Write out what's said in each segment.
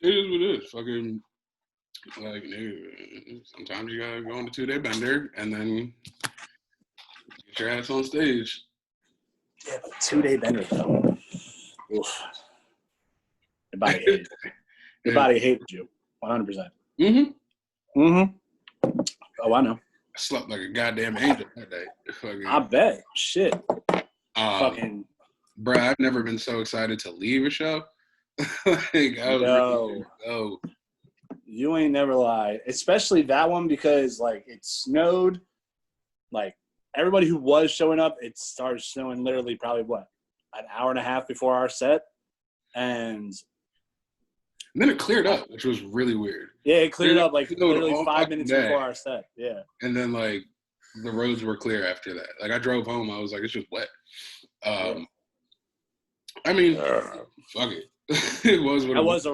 It is what it is. Fucking like, sometimes you gotta go on the 2-day bender and then get your ass on stage. Yeah, but 2-day bender though. Oof. Your body hated you. Your body hated you. 100%. Oh, I know. I slept like a goddamn angel that day. Fucking, I bet. Shit. Fucking. Bro, I've never been so excited to leave a show. Like, I was really, you ain't never lied. Especially that one because, like, it snowed. Like, everybody who was showing up, it started snowing literally probably, what, an hour and a half before our set? And then it cleared up, which was really weird. Yeah, it cleared up like literally 5 minutes before our set. Yeah. And then, like, the roads were clear after that. Like, I drove home. I was like, it's just wet. I mean, fuck it. It was what it was.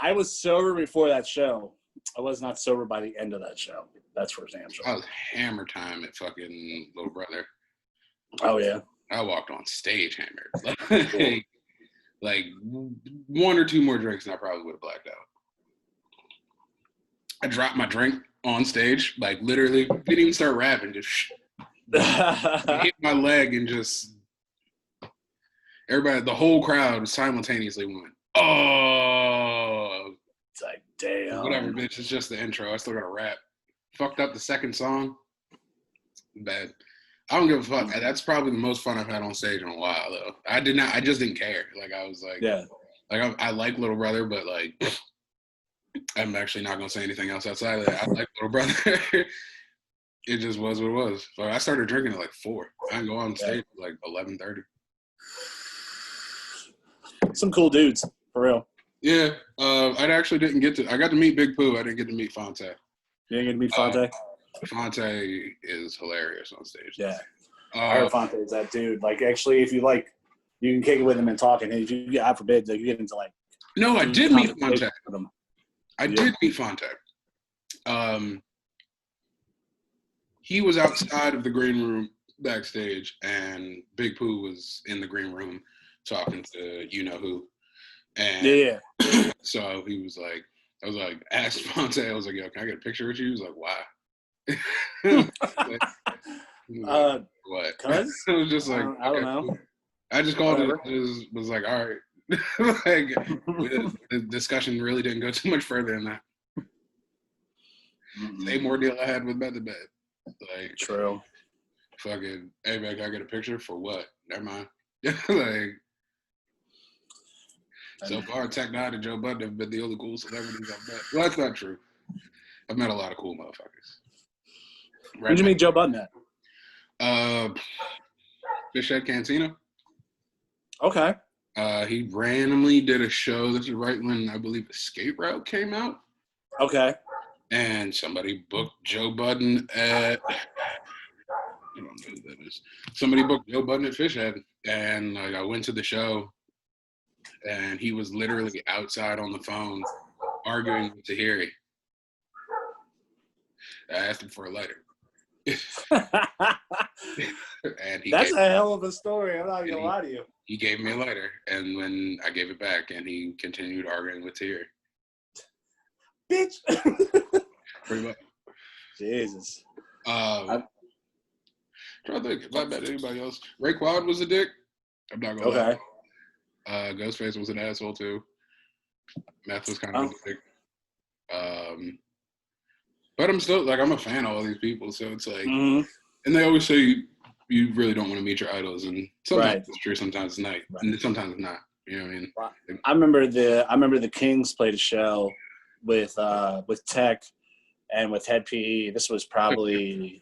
I was sober before that show. I was not sober by the end of that show. That's for damn sure. I was hammer time at fucking Little Brother. Oh, yeah. I walked on stage hammered. Like 1 or 2 more drinks and I probably would have blacked out. I dropped my drink on stage, like literally didn't even start rapping, just hit my leg and just everybody, the whole crowd simultaneously went, oh. It's like, damn. Whatever, bitch, it's just the intro. I still got to rap. Fucked up the second song. Bad. I don't give a fuck. That's probably the most fun I've had on stage in a while, though. I just didn't care. Like, I was like, yeah. Like, I like Little Brother, but, like, I'm actually not going to say anything else outside of that. I like Little Brother. It just was what it was. So I started drinking at, like, 4. I didn't go on stage at, like, 11:30. Some cool dudes, for real. Yeah. I actually didn't get to – I got to meet Big Pooh. I didn't get to meet Fonte. You didn't get to meet Fonte? Fonte is hilarious on stage. Yeah. I heard Fonte is that dude. Like, actually, if you like, you can kick it with him and talk. And if you get, God forbid, like, you get into, like. No, I did meet Fonte. I did meet Fonte. He was outside of the green room backstage, and Big Pooh was in the green room talking to you-know-who. And so he was like, I was like, asked Fonte, I was like, yo, can I get a picture with you? He was like, why? What? Cause I was just like, I don't know. I just called it. Was like, all right. Like, the discussion really didn't go too much further than that. Same ordeal I had with Method Man. Like, true. Fucking, hey man, can I get a picture for what? Never mind. Like, so far, Tech Nine and Joe Budden have been the only cool celebrities I've met. Well, that's not true. I've met a lot of cool motherfuckers. Where'd you meet Joe Budden at? Fishhead Cantina. Okay. He randomly did a show. This is right when I believe Escape Route came out. Okay. And somebody booked Joe Budden at. I don't know who that is. Somebody booked Joe Budden at Fishhead, and like I went to the show, and he was literally outside on the phone arguing with Tahiri. I asked him for a lighter. And that's a hell of a story. I'm not gonna lie to you. He gave me a lighter, and when I gave it back, and he continued arguing with Tahiri. Bitch. Pretty much. Jesus. I'm trying to think if I met anybody else. Raekwon was a dick. I'm not gonna lie. Ghostface was an asshole too. Meth was kind of a dick. But I'm still like, I'm a fan of all these people, so it's like, and they always say you really don't want to meet your idols, and sometimes it's true, sometimes it's not, and sometimes it's not. You know what I mean? I remember the Kings played a show with Tech and with Head PE. This was probably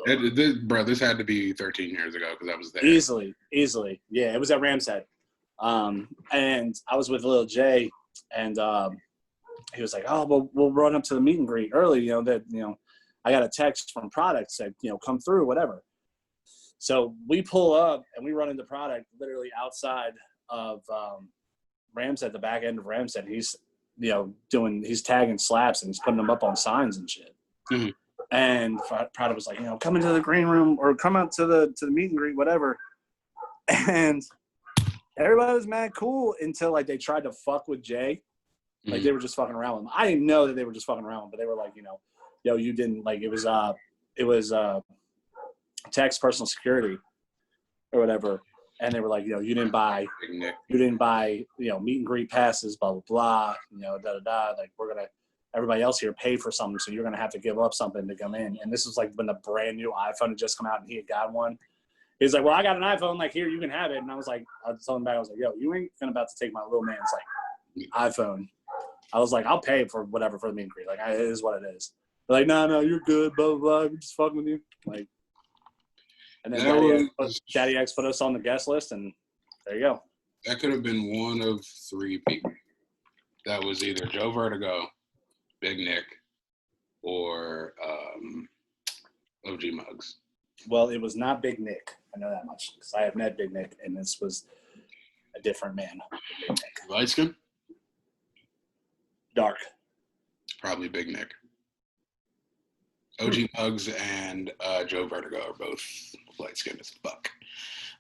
this had to be 13 years ago because I was there. Easily. Yeah, it was at Rams Head. And I was with Lil J, and he was like, "Oh, we'll run up to the meet and greet early. I got a text from Product said, come through, whatever." So we pull up and we run into Product literally outside of Rams at the back end of Rams Head. He's he's tagging slaps and he's putting them up on signs and shit. Mm-hmm. And Product was like, come into the green room or come out to the meet and greet, whatever. And everybody was mad cool until like they tried to fuck with Jay. Like they were just fucking around with him. I didn't know that they were just fucking around with him, but they were like, yo, you didn't like it was tax personal security or whatever. And they were like, you didn't buy, meet and greet passes, blah, blah, blah, like everybody else here paid for something. So you're going to have to give up something to come in. And this was like when the brand new iPhone had just come out and he had got one. He was like, well, I got an iPhone, like here, you can have it. And I was telling him back, I was like, yo, you ain't about to take my little man's like iPhone. I was like, I'll pay for whatever for the meet and greet. Like, it is what it is. They're like, no, you're good, blah, blah, blah. We're just fucking with you. Like, and then Daddy X put us on the guest list, and there you go. That could have been one of three people. That was either Joe Vertigo, Big Nick, or OG Muggs. Well, it was not Big Nick. I know that much because I have met Big Nick, and this was a different man. Big Nick. Light skin? Dark. Probably Big Nick. OG Muggs and Joe Vertigo are both light skinned as fuck.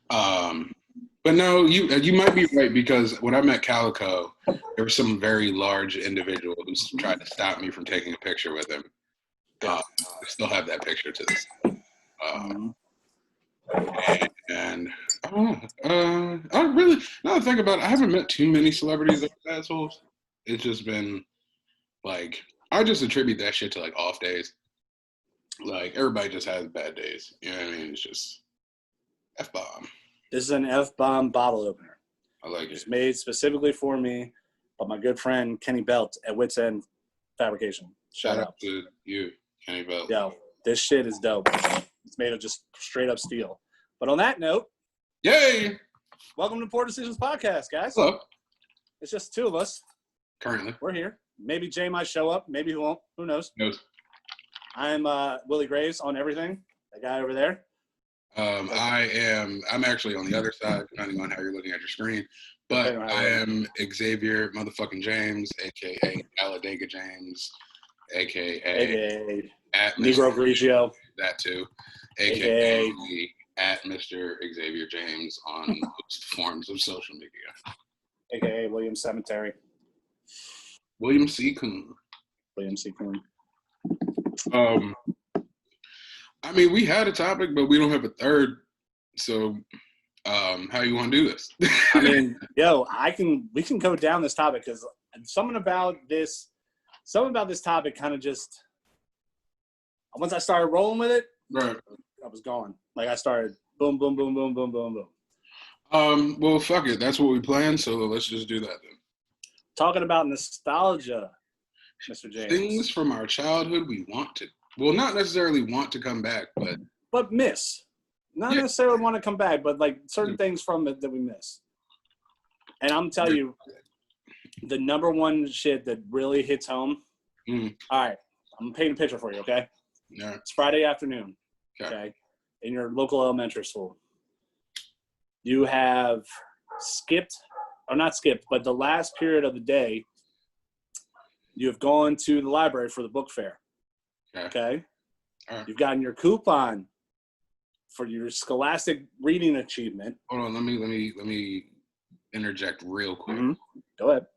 But no, you might be right because when I met Calico, there was some very large individual who tried to stop me from taking a picture with him. I still have that picture to this day. And I don't know. I really, now that I think about it, I haven't met too many celebrities that are assholes. It's just been like, I just attribute that shit to like off days. Like everybody just has bad days. You know what I mean? It's just F-bomb. This is an F-bomb bottle opener. I like it. It's made specifically for me by my good friend Kenny Belt at Wits End Fabrication. Shout out to you, Kenny Belt. Yo, this shit is dope. It's made of just straight up steel. But on that note, yay! Welcome to Poor Decisions Podcast, guys. Hello. It's just two of us. Currently. We're here. Maybe Jay might show up. Maybe he won't. Who knows? I'm Willie Graves on everything. That guy over there. I'm actually on the other side, depending on how you're looking at your screen. But I am Xavier motherfucking James, a.k.a. Talladega James, a.k.a. at Negro Grigio. That too. A.k.a. at Mr. Xavier James on most forms of social media. A.k.a. William Cemetery. William C. Coon. I mean, we had a topic, but we don't have a third. So, how you want to do this? I mean, we can go down this topic because something about this topic kind of just, once I started rolling with it, right, I was gone. Like I started boom, boom, boom, boom, boom, boom, boom. Well, fuck it. That's what we planned. So let's just do that then. Talking about nostalgia, Mr. James. Things from our childhood we want to. Well, not necessarily want to come back, but miss. Not necessarily want to come back, but like certain things from it that we miss. And I'm telling you, the number one shit that really hits home. All right, I'm painting a picture for you, okay? Yeah. It's Friday afternoon, okay? In your local elementary school. You have but the last period of the day, you have gone to the library for the book fair. Okay. All right. You've gotten your coupon for your scholastic reading achievement. Hold on, let me interject real quick. Go ahead.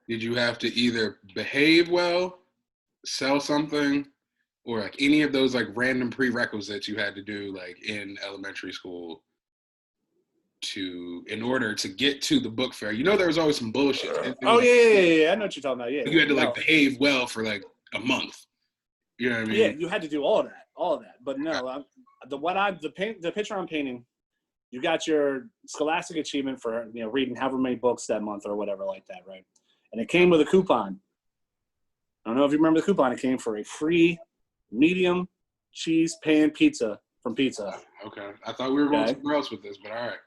Did you have to either behave well, sell something, or like any of those like random prerequisites you had to do like in elementary school in order to get to the book fair? You know, there was always some bullshit. Oh yeah. I know what you're talking about. Yeah. You had to like behave well for like a month. You know what I mean? Yeah, you had to do all of that. But no, the picture I'm painting, you got your scholastic achievement for reading however many books that month or whatever like that, right? And it came with a coupon. I don't know if you remember the coupon. It came for a free medium cheese pan pizza from Pizza. Okay, I thought we were going somewhere else with this, but all right.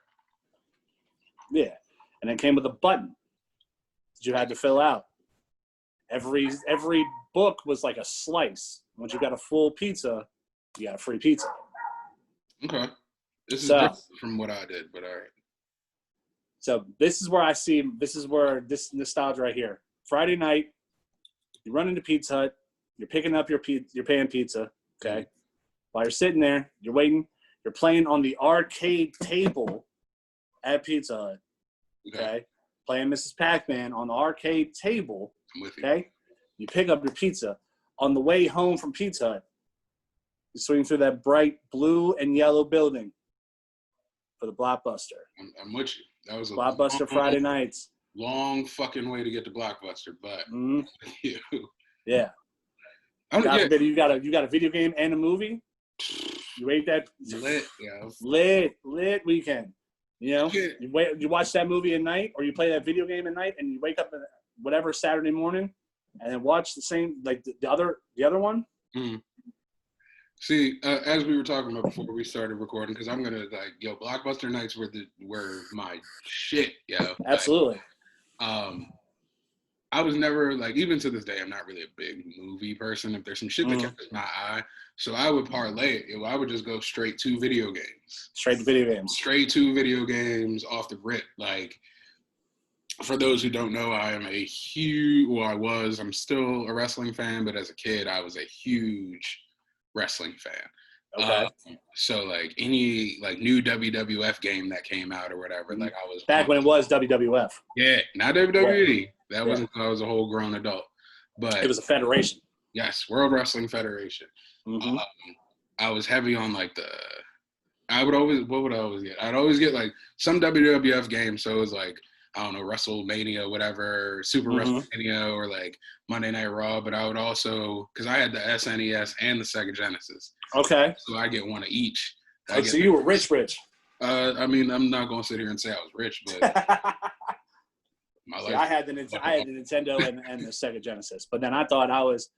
Yeah, and it came with a button that you had to fill out. Every book was like a slice. Once you got a full pizza, you got a free pizza. Okay. This is different from what I did, but all right. So this is where this nostalgia right here. Friday night, you run into Pizza Hut, you're picking up your pan pizza, okay? While you're sitting there, you're waiting, You're playing on the arcade table at Pizza Hut. Okay. Playing Mrs. Pac-Man on the arcade table. I'm with you. Okay. You pick up your pizza. On the way home from Pizza Hut, you swing through that bright blue and yellow building for the Blockbuster. I'm with you. That was a Blockbuster Friday nights. Long fucking way to get to Blockbuster, but yeah. You got a video game and a movie. You ate that lit weekend. You know, you watch that movie at night, or you play that video game at night, and you wake up whatever Saturday morning, and then watch the same like the other one. Mm. See, as we were talking about before we started recording, because I'm gonna Blockbuster nights were my shit, yo. Absolutely. I was never even to this day, I'm not really a big movie person. If there's some shit that catches my eye, so I would parlay it. I would just go straight to video games. Straight to video games off the rip. Like, for those who don't know, I am I'm still a wrestling fan, but as a kid, I was a huge wrestling fan. Okay. So any new WWF game that came out or whatever, I was back when it was WWF. Yeah, not WWE. That wasn't until I was a whole grown adult. But it was a federation. Yes, World Wrestling Federation. Mm-hmm. I was heavy on what would I always get? I'd always get some WWF games. So it was I don't know, WrestleMania, whatever, Super WrestleMania, or Monday Night Raw. But I would also, because I had the SNES and the Sega Genesis. Okay. So I get one of each. So you were rich. I mean, I'm not going to sit here and say I was rich, but I had the Nintendo and the Sega Genesis. But then I thought I was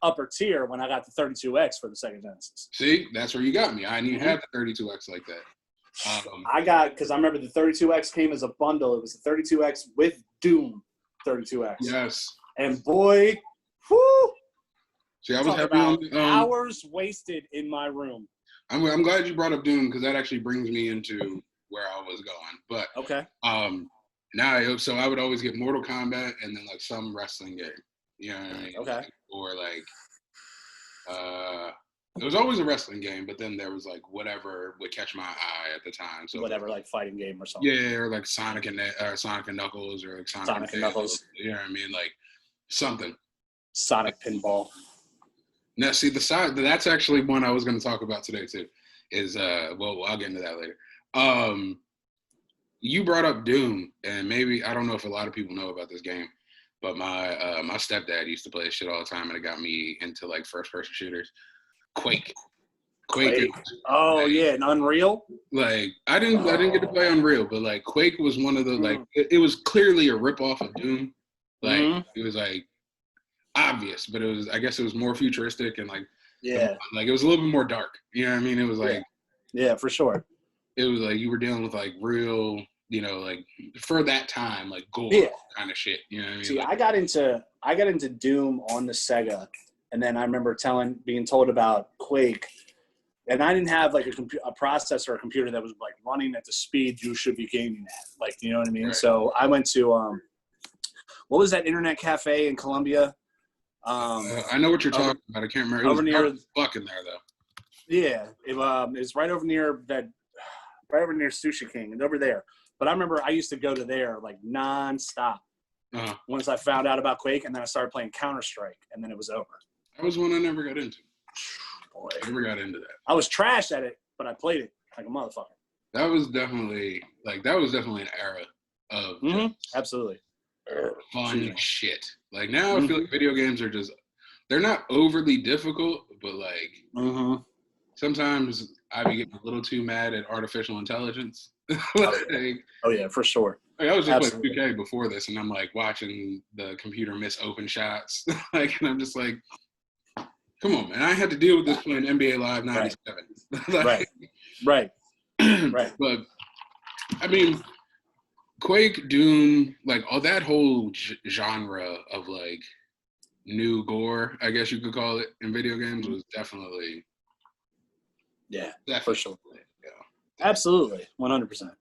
upper tier when I got the 32X for the Sega Genesis. See, that's where you got me. I didn't even have the 32X like that. Because I remember the 32X came as a bundle. It was the 32X with Doom 32X. Yes. And boy, whoo! See, I was happy on hours wasted in my room. I'm glad you brought up Doom, because that actually brings me into where I was going. But okay. So I would always get Mortal Kombat and then some wrestling game. You know what I mean? Okay. Or it was always a wrestling game, but then there was whatever would catch my eye at the time. So whatever, fighting game or something. Yeah, or Sonic and Knuckles, or Sonic and Knuckles. You know what I mean? Something. Sonic Pinball. Now, see, that's actually one I was going to talk about today too. Is I'll get into that later. You brought up Doom, and maybe I don't know if a lot of people know about this game, but my stepdad used to play this shit all the time, and it got me into first-person shooters. Quake. Oh yeah, and Unreal. I didn't get to play Unreal, but Quake was one of the it was clearly a ripoff of Doom. It was obvious, but I guess it was more futuristic and it was a little bit more dark. You know what I mean? It was yeah, for sure. It was you were dealing with real, for that time, gore kind of shit. You know what I mean? See, I got into Doom on the Sega, and then I remember being told about Quake, and I didn't have a processor or a computer that was running at the speed you should be gaming at. You know what I mean? Right. So I went to what was that internet cafe in Columbia? I know what you're talking about. I can't remember. It was near fucking there though. Yeah, it's right over near Sushi King. It's over there. But I remember I used to go to there nonstop. Once I found out about Quake, and then I started playing Counter-Strike, and then it was over. That was one I never got into. Boy, I never got into that. I was trash at it, but I played it like a motherfucker. That was definitely an era of absolutely fun shit. Now I feel video games are they're not overly difficult, but sometimes I be getting a little too mad at artificial intelligence. Oh yeah, for sure. I was just playing 2K before this, and I'm watching the computer miss open shots, and I'm just come on, man! I had to deal with this playing NBA Live '97. Right. But I mean, Quake, Doom, all that whole genre of new gore, I guess you could call it, in video games was definitely. Yeah, definitely. For sure. Yeah. Absolutely, 100%.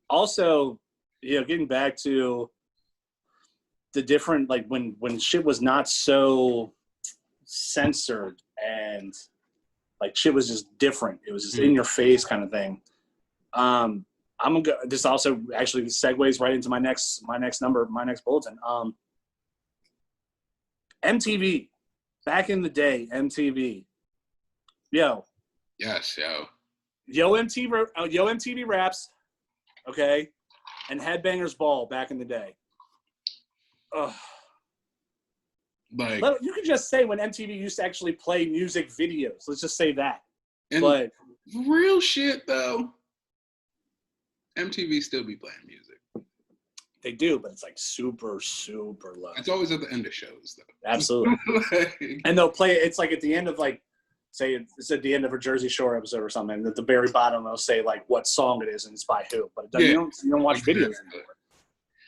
Also, getting back to the different, when shit was not so censored and Like shit was just different. It was just in your face kind of thing. I'm gonna go. This also actually segues right into my next bulletin. MTV, back in the day, MTV. Yes, Yo MTV Raps, okay, and Headbangers Ball back in the day. Ugh. Like You could just say when MTV used to actually play music videos. Let's just say that. And but real shit though, MTV still be playing music. They do, but it's like super, super low. It's always at the end of shows though. Absolutely. Like, and they'll play it. It's like at the end of like, say it's at the end of a Jersey Shore episode or something. And at the very bottom, they'll say like what song it is and it's by who. But you don't watch videos anymore.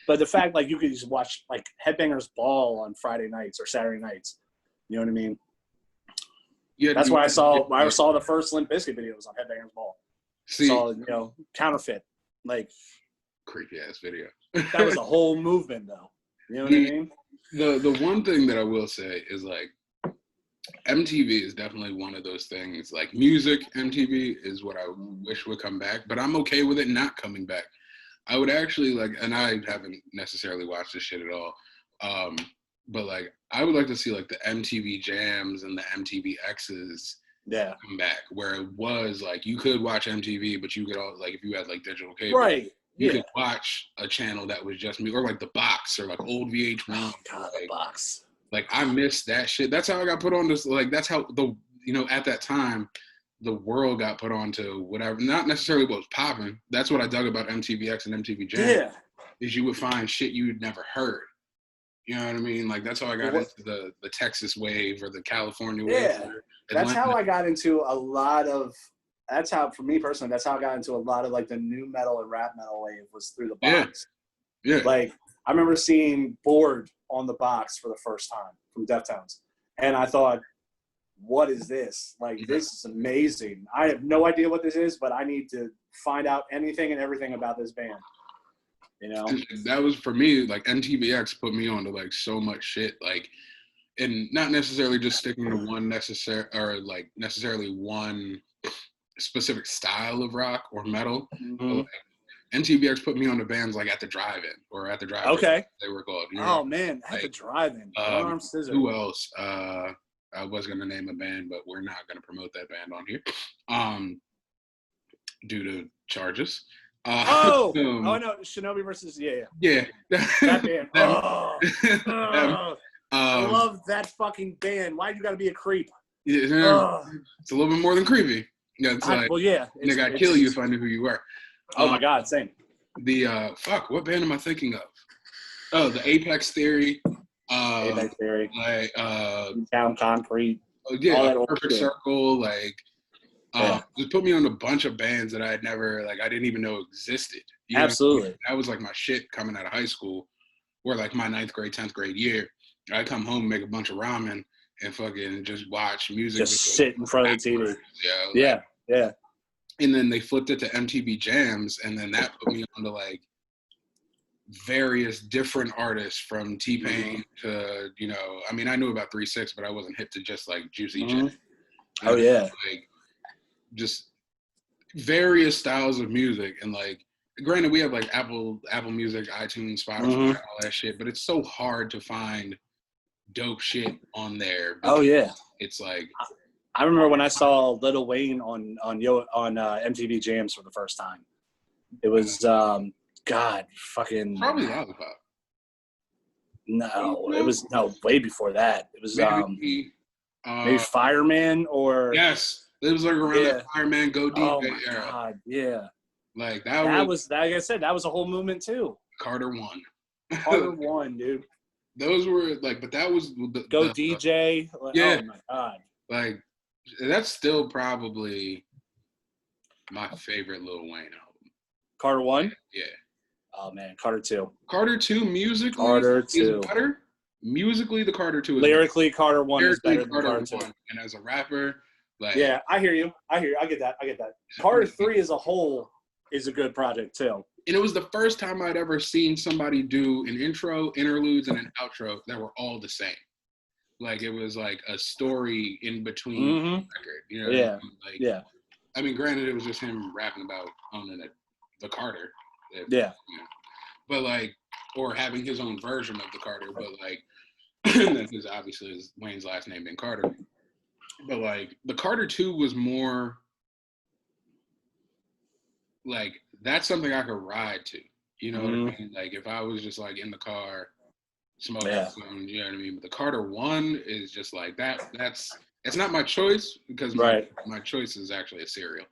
But the fact like you could just watch like Headbangers Ball on Friday nights or Saturday nights. You know what I mean? Yeah, that's why I saw the first Limp Bizkit videos on Headbangers Ball. Saw Counterfeit, like creepy ass video. That was a whole movement though. You know what I mean? The one thing that I will say is like MTV is definitely one of those things. Like music, MTV is what I wish would come back, but I'm okay with it not coming back. I would actually like, and I haven't necessarily watched this shit at all, but like I would like to see like the MTV Jams and the MTV X's come back, where it was like you could watch MTV, but you could all like if you had like digital cable, right? You could watch a channel that was just me, or like the box, or like old VH1. Oh God, the box. Like I missed that shit. That's how I got put on this. Like that's how at that time, the world got put onto whatever. Not necessarily what was popping. That's what I dug about MTVX and MTV Jam. Yeah. Is you would find shit you'd never heard. You know what I mean? Like that's how I got into the Texas wave or the California wave. Yeah. That's how I got into a lot of. That's how, for me personally, that's how I got into a lot of like the new metal and rap metal wave was through the box. Yeah. Like I remember seeing Bored on the box for the first time from Deftones, and I thought, what is this? Like this is amazing. I have no idea what this is, but I need to find out anything and everything about this band. You know, that was for me. Like MTVX put me onto like so much shit. Like, and not necessarily just sticking to one necessarily one specific style of rock or metal. But like, MTVX put me on the bands like at the drive-in or at the drive-in. Okay. They were called. Oh man, at the drive-in. Who else? I was gonna name a band, but we're not gonna promote that band on here, due to charges. No, Shinobi versus yeah. That band. I love that fucking band. Why you gotta be a creep? Yeah, it's a little bit more than creepy. Yeah, it's like I'd kill you if I knew who you were. Oh my God, same. The what band am I thinking of? Oh, the Apex Theory. Apex Theory. Like Down Concrete. Perfect Circle. Like just put me on a bunch of bands that I had never I didn't even know existed. Absolutely. That was like my shit coming out of high school, or like my 9th grade, 10th grade year. I come home, make a bunch of ramen, and fucking just watch music. Just sit in front of the TV. Yeah. And then they flipped it to MTV Jams, and then that put me onto like various different artists from T-Pain to, I mean, I knew about 3-6, but I wasn't hip to just like Juicy J. Oh yeah. Like just various styles of music, and like granted we have like Apple Music, iTunes, Spotify, all that shit, but it's so hard to find dope shit on there. Oh yeah. It's like I remember when I saw Lil Wayne on MTV Jams for the first time. It was probably Lollipop. No, it was way before that. It was maybe Fireman or it was like around that Fireman Go Deep era. God, yeah. Like that was like I said, that was a whole movement too. Carter 1. Carter 1, dude. Those were like, but that was Go DJ. Oh my God. Like that's still probably my favorite Lil Wayne album. Carter 1? Yeah. Oh man, Carter 2. Carter 2 musically is better. Musically, the Carter 2 is lyrically better. Carter 1 is better than Carter 2. And as a rapper, like I hear you. I get that. Carter 3 as a whole is a good project too. And it was the first time I'd ever seen somebody do an intro, interludes, and an outro that were all the same. Like it was like a story in between the record. You know? Yeah. What I mean? Like, yeah. I mean, granted, it was just him rapping about owning the Carter. Yeah. You know, but like, or having his own version of the Carter, but like, because obviously his Wayne's last name being Carter. But like, the Carter 2 was more like that's something I could ride to. You know what I mean? Like if I was just like in the car smoking something, you know what I mean? But the Carter 1 is just like that. It's not my choice because my choice is actually a cereal.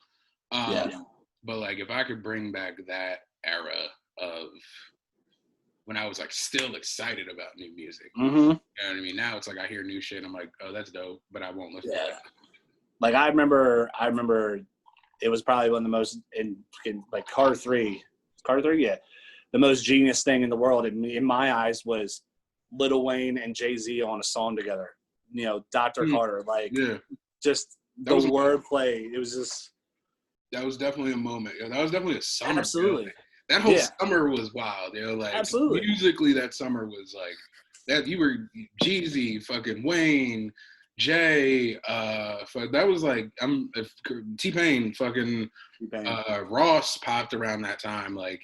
But like if I could bring back that era of when I was like still excited about new music, you know what I mean? Now it's like I hear new shit, I'm like, oh, that's dope, but I won't listen to it. Like I remember it was probably one of the most in like Carter 3, the most genius thing in the world in my eyes was Lil Wayne and Jay-Z on a song together. You know, Dr. Carter, like just the wordplay. It was just. That was definitely a moment. Yo, that was definitely a summer. Absolutely. Yo. That whole summer was wild. You know, like musically, that summer was like that. You were Jeezy, fucking Wayne, Jay. That was like T-Pain, fucking Ross popped around that time. Like,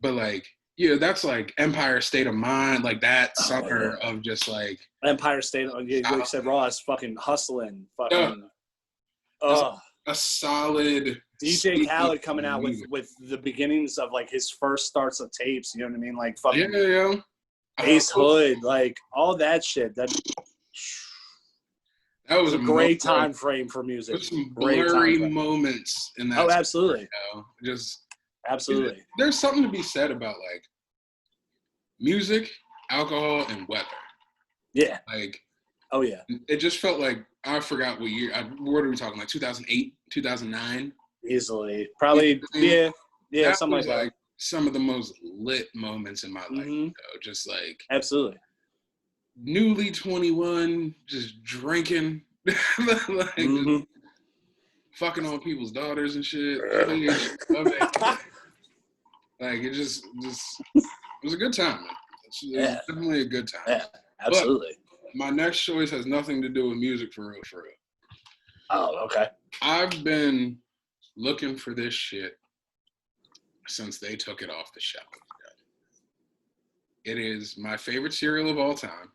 but like. Yeah, that's like Empire State of Mind, like that summer of just like Empire State. Like you said, Ross fucking hustling, fucking. A solid DJ Khaled coming out with the beginnings of like his first starts of tapes. You know what I mean? Like fucking Ace Hood, like all that shit. That was a great time frame for music. There's some blurry moments in that. Oh, absolutely. Just. Absolutely. There's something to be said about like music, alcohol, and weather. Yeah. Like. Oh yeah. It just felt like I forgot what year. What are we talking? Like 2008, 2009. Easily, probably. Yeah. Something like that. Like some of the most lit moments in my life. Though. Just like. Absolutely. Newly 21, just drinking, like. Fucking on people's daughters and shit. Like it just it was a good time, man. It was definitely a good time. Yeah, absolutely. But my next choice has nothing to do with music for real. Oh, okay. I've been looking for this shit since they took it off the shelf. It is my favorite cereal of all time.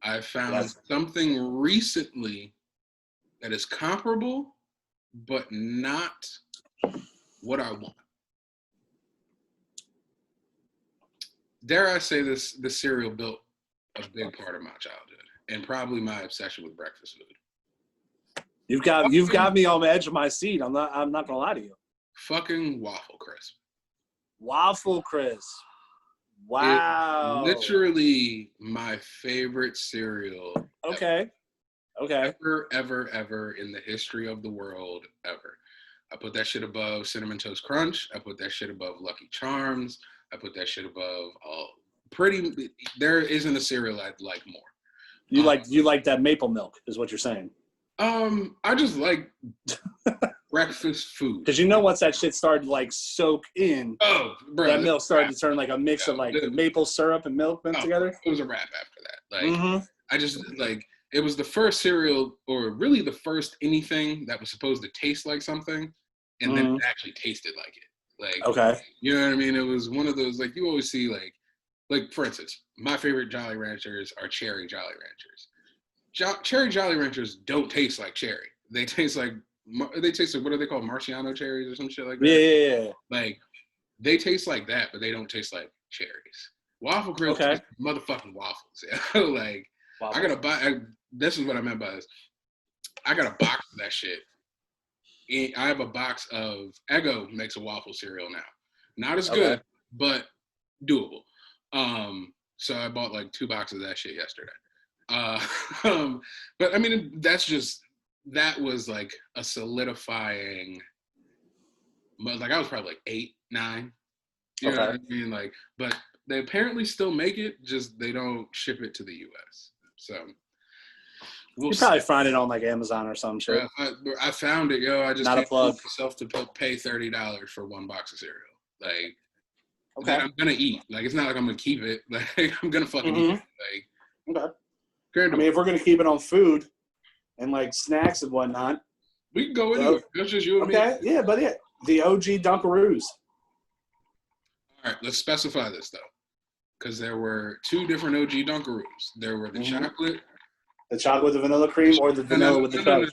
I found something recently that is comparable, but not what I want. Dare I say this cereal built a big part of my childhood and probably my obsession with breakfast food. You've got me on the edge of my seat. I'm not gonna lie to you. Fucking Waffle Crisp. Waffle Crisp. Wow. It's literally my favorite cereal. Okay. Ever in the history of the world ever. I put that shit above Cinnamon Toast Crunch. I put that shit above Lucky Charms. I put that shit above there isn't a cereal I'd like more. You like that maple milk is what you're saying. I just like breakfast food. Because once that shit started to like soak in, that milk started to turn like a mix of like maple syrup and milk together. It was a wrap after that. Like I just like it was the first cereal, or really the first anything that was supposed to taste like something, and then it actually tasted like it. Like, okay, you know what I mean? It was one of those, like, you always see, like for instance, my favorite Jolly Ranchers are Cherry Jolly Ranchers. Cherry Jolly Ranchers don't taste like cherry. They taste like, what are they called? Marciano cherries or some shit like that? Yeah. Like, they taste like that, but they don't taste like cherries. Waffle Crisp is motherfucking waffles. Like, I gotta buy, this is what I meant by this. I got a box of that shit. I have a box of Eggo makes a waffle cereal now. Not as good, but doable. So I bought like 2 boxes of that shit yesterday. But I mean, that was like a solidifying, like I was probably like 8, 9. You know what I mean? Like, but they apparently still make it, just they don't ship it to the US. So you probably find it on like Amazon or some shit. I found it, yo. I just can't force myself to pay $30 for 1 box of cereal. Like, that I'm gonna eat. Like, it's not like I'm gonna keep it. Like, I'm gonna fucking eat it. Like, I mean, if we're gonna keep it on food and like snacks and whatnot, we can go into it. That's just you and me. Okay, yeah, but the OG Dunkaroos. All right, let's specify this though, because there were two different OG Dunkaroos. There were the chocolate. The chocolate with the vanilla cream, or the vanilla with the Coke?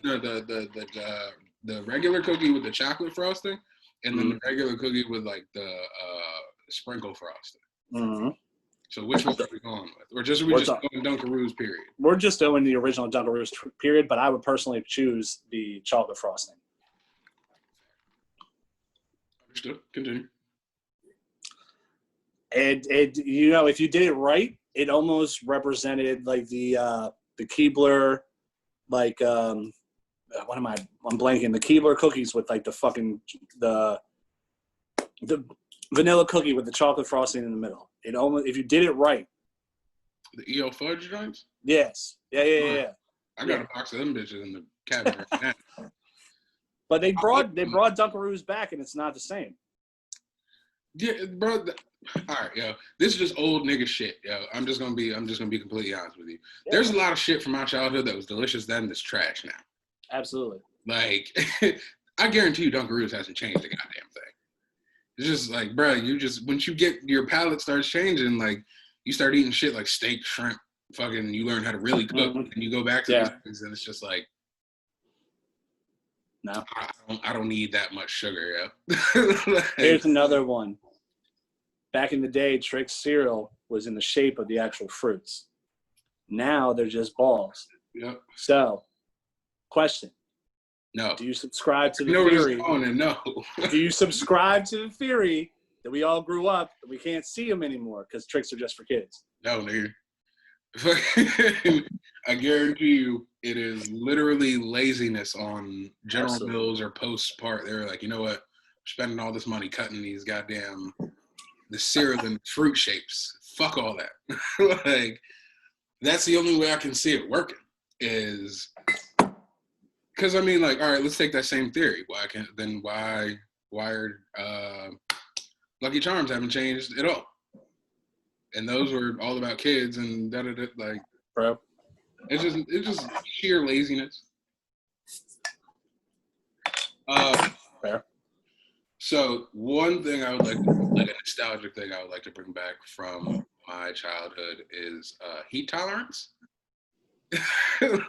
The regular cookie with the chocolate frosting, and then the regular cookie with like the sprinkle frosting. Mm-hmm. So which one are we going with? Or just going Dunkaroos, period? We're just doing the original Dunkaroos, period, but I would personally choose the chocolate frosting. Understood. Continue. It you know, if you did it right, it almost represented like the Keebler, like I'm blanking, the Keebler cookies with like the fucking the vanilla cookie with the chocolate frosting in the middle. It almost, if you did it right. The EO fudge joints? Yes. Yeah. I got a box of them bitches in the cabinet right now. But they brought Dunkaroos back, and it's not the same. Yeah, bro. All right, yo. This is just old nigga shit, yo. I'm just gonna be completely honest with you. Yeah. There's a lot of shit from my childhood that was delicious then that's trash now. Absolutely. Like, I guarantee you Dunkaroos hasn't changed a goddamn thing. It's just like, bro, once you get your palate starts changing, like you start eating shit like steak, shrimp, fucking, you learn how to really cook, and you go back to these things, and it's just like, no, I don't need that much sugar, yo. Like, here's another one. Back in the day, Trix cereal was in the shape of the actual fruits. Now they're just balls. Yep. So, question. No. Do you subscribe to the theory? No. Do you subscribe to the theory that we all grew up and we can't see them anymore because Trix are just for kids? No, nigga. I guarantee you it is literally laziness on General Mills or Post's part. They're like, you know what? We're spending all this money cutting these goddamn the cereal and fruit shapes. Fuck all that. Like, that's the only way I can see it working is because I mean, like, all right, let's take that same theory. Why are Lucky Charms haven't changed at all? And those were all about kids and like, bro. It's just sheer laziness. Fair. So one thing I would like a nostalgic thing I would like to bring back from my childhood is heat tolerance.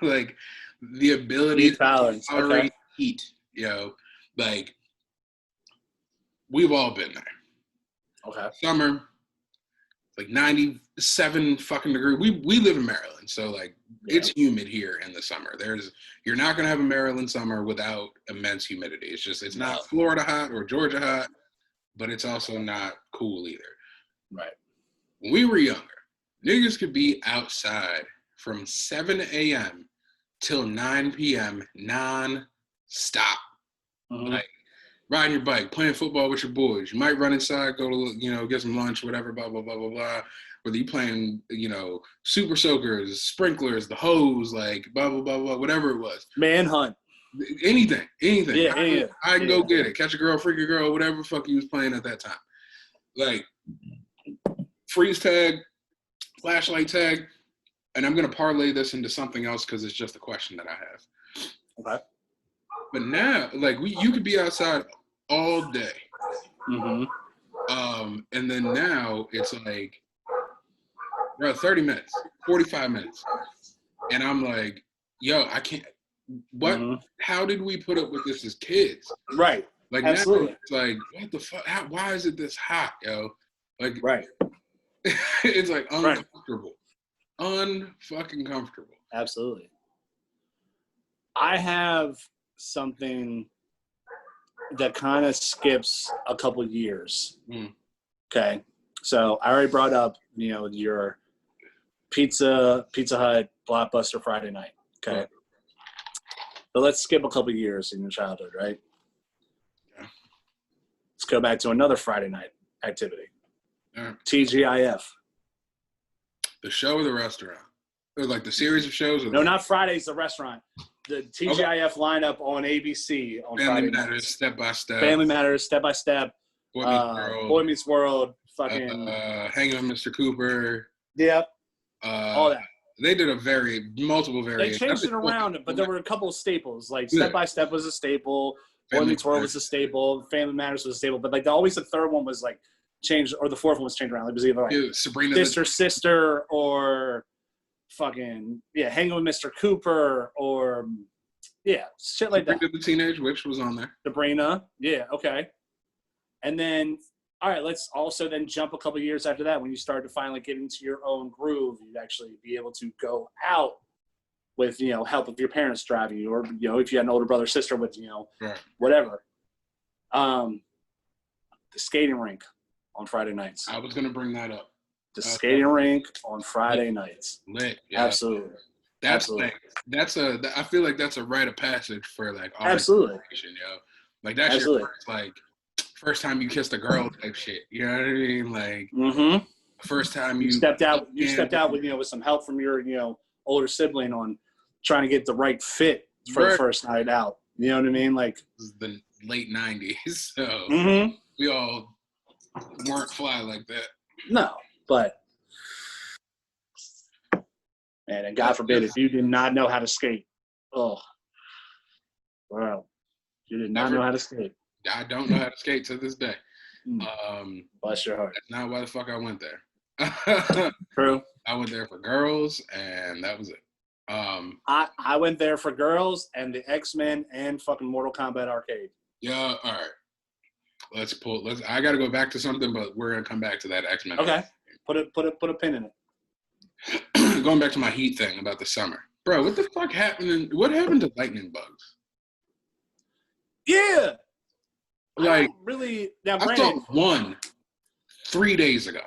Like the ability to tolerate heat, like we've all been there. Okay. Summer, like 97 fucking degrees. We live in Maryland, so like it's humid here in the summer. You're not gonna have a Maryland summer without immense humidity. It's not Florida hot or Georgia hot, but it's also not cool either. Right. When we were younger, niggas could be outside from 7 a.m. till 9 p.m. non-stop. Mm-hmm. Like riding your bike, playing football with your boys. You might run inside, go to, get some lunch, whatever, blah, blah, blah, blah, blah. Whether you playing, super soakers, sprinklers, the hose, like blah, blah, blah, blah, whatever it was. Manhunt. Anything. Yeah, I can go get it. Catch a girl, freak a girl, whatever the fuck you was playing at that time. Like, freeze tag, flashlight tag, and I'm going to parlay this into something else because it's just a question that I have. Okay. But now, like, you could be outside all day. Mm-hmm. And then now it's like, bro, 30 minutes, 45 minutes. And I'm like, yo, I can't. What? Mm-hmm. How did we put up with this as kids? Right. Like, absolutely. Now it's like, what the fuck? Why is it this hot, yo? Like, right. It's like uncomfortable. Unfucking comfortable. Absolutely. I have something that kind of skips a couple years. Okay. So I already brought up, your Pizza Hut, Blockbuster Friday night. Okay. So let's skip a couple years in your childhood, right? Yeah. Let's go back to another Friday night activity. TGIF. The show or the restaurant? Or like the series of shows? No, not Fridays, the rrestaurant. The TGIF lineup on ABC on Friday nights. Family Matters, Step by Step. Family Matters, Step by Step. Boy Meets World. Fucking. Hanging with Mr. Cooper. Yep. All that. They did multiple variations. They changed it around, but there were a couple of staples. Like Step by Step was a staple. Boy Meets World was a staple. Family Matters was a staple. But like always the third one was like changed, or the fourth one was changed around. It was either like Sabrina Sister, or fucking Hanging with Mr. Cooper, or shit like that. The Teenage Witch was on there. Sabrina, okay. And then, all right, let's also then jump a couple years after that when you start to finally get into your own groove. You'd actually be able to go out with, help of your parents driving you, or, if you had an older brother or sister with, whatever. The skating rink on Friday nights. I was going to bring that up. The skating rink on Friday nights. Lit. Yeah. Absolutely. I feel like that's a rite of passage for like our absolutely, yo. Like that's your first time you kissed a girl type shit. You know what I mean? Like first time you stepped out with some help from your older sibling on trying to get the right fit for the first night out. You know what I mean? Like this is the late '90s, so we all weren't fly like that. No, but. And God forbid if you did not know how to skate. Oh, wow. You did not know how to skate. I don't know how to skate to this day. Bless your heart. That's not why the fuck I went there. True. I went there for girls, and that was it. I went there for girls and the X-Men and fucking Mortal Kombat arcade. Yeah, all right. I got to go back to something, but we're gonna come back to that X-Men. Okay. Put a pin in it. Going back to my Heat thing about the summer. Bro, what the fuck happened? What happened to lightning bugs? Yeah. Like, really? Now, I saw one 3 days ago.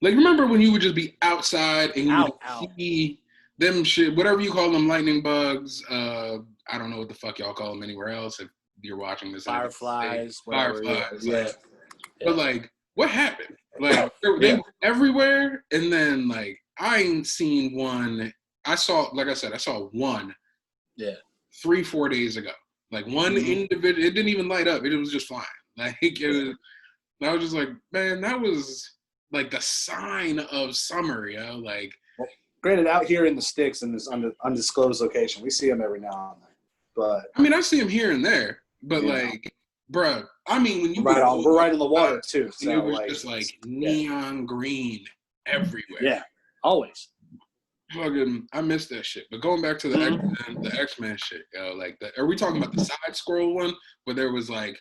Like, remember when you would just be outside and you would see them shit, whatever you call them, lightning bugs. I don't know what the fuck y'all call them anywhere else if you're watching this. Fireflies. Fireflies. Yeah. But, like, what happened? Like, they were everywhere, and then, like, I ain't seen one. I saw one 3-4 days ago. Like, one individual, it didn't even light up. It was just flying. Like, I was just like, man, that was, like, the sign of summer, yo. Like, well, granted, out here in the sticks in this undisclosed location, we see them every now and then. But I mean, I see them here and there, but, like, bruh, I mean, when you we're right in the water, too. So, it was just, like, neon green everywhere. Yeah. Always. Fucking, I miss that shit. But going back to the X-Men shit, yo, like, are we talking about the side scroll one where there was like,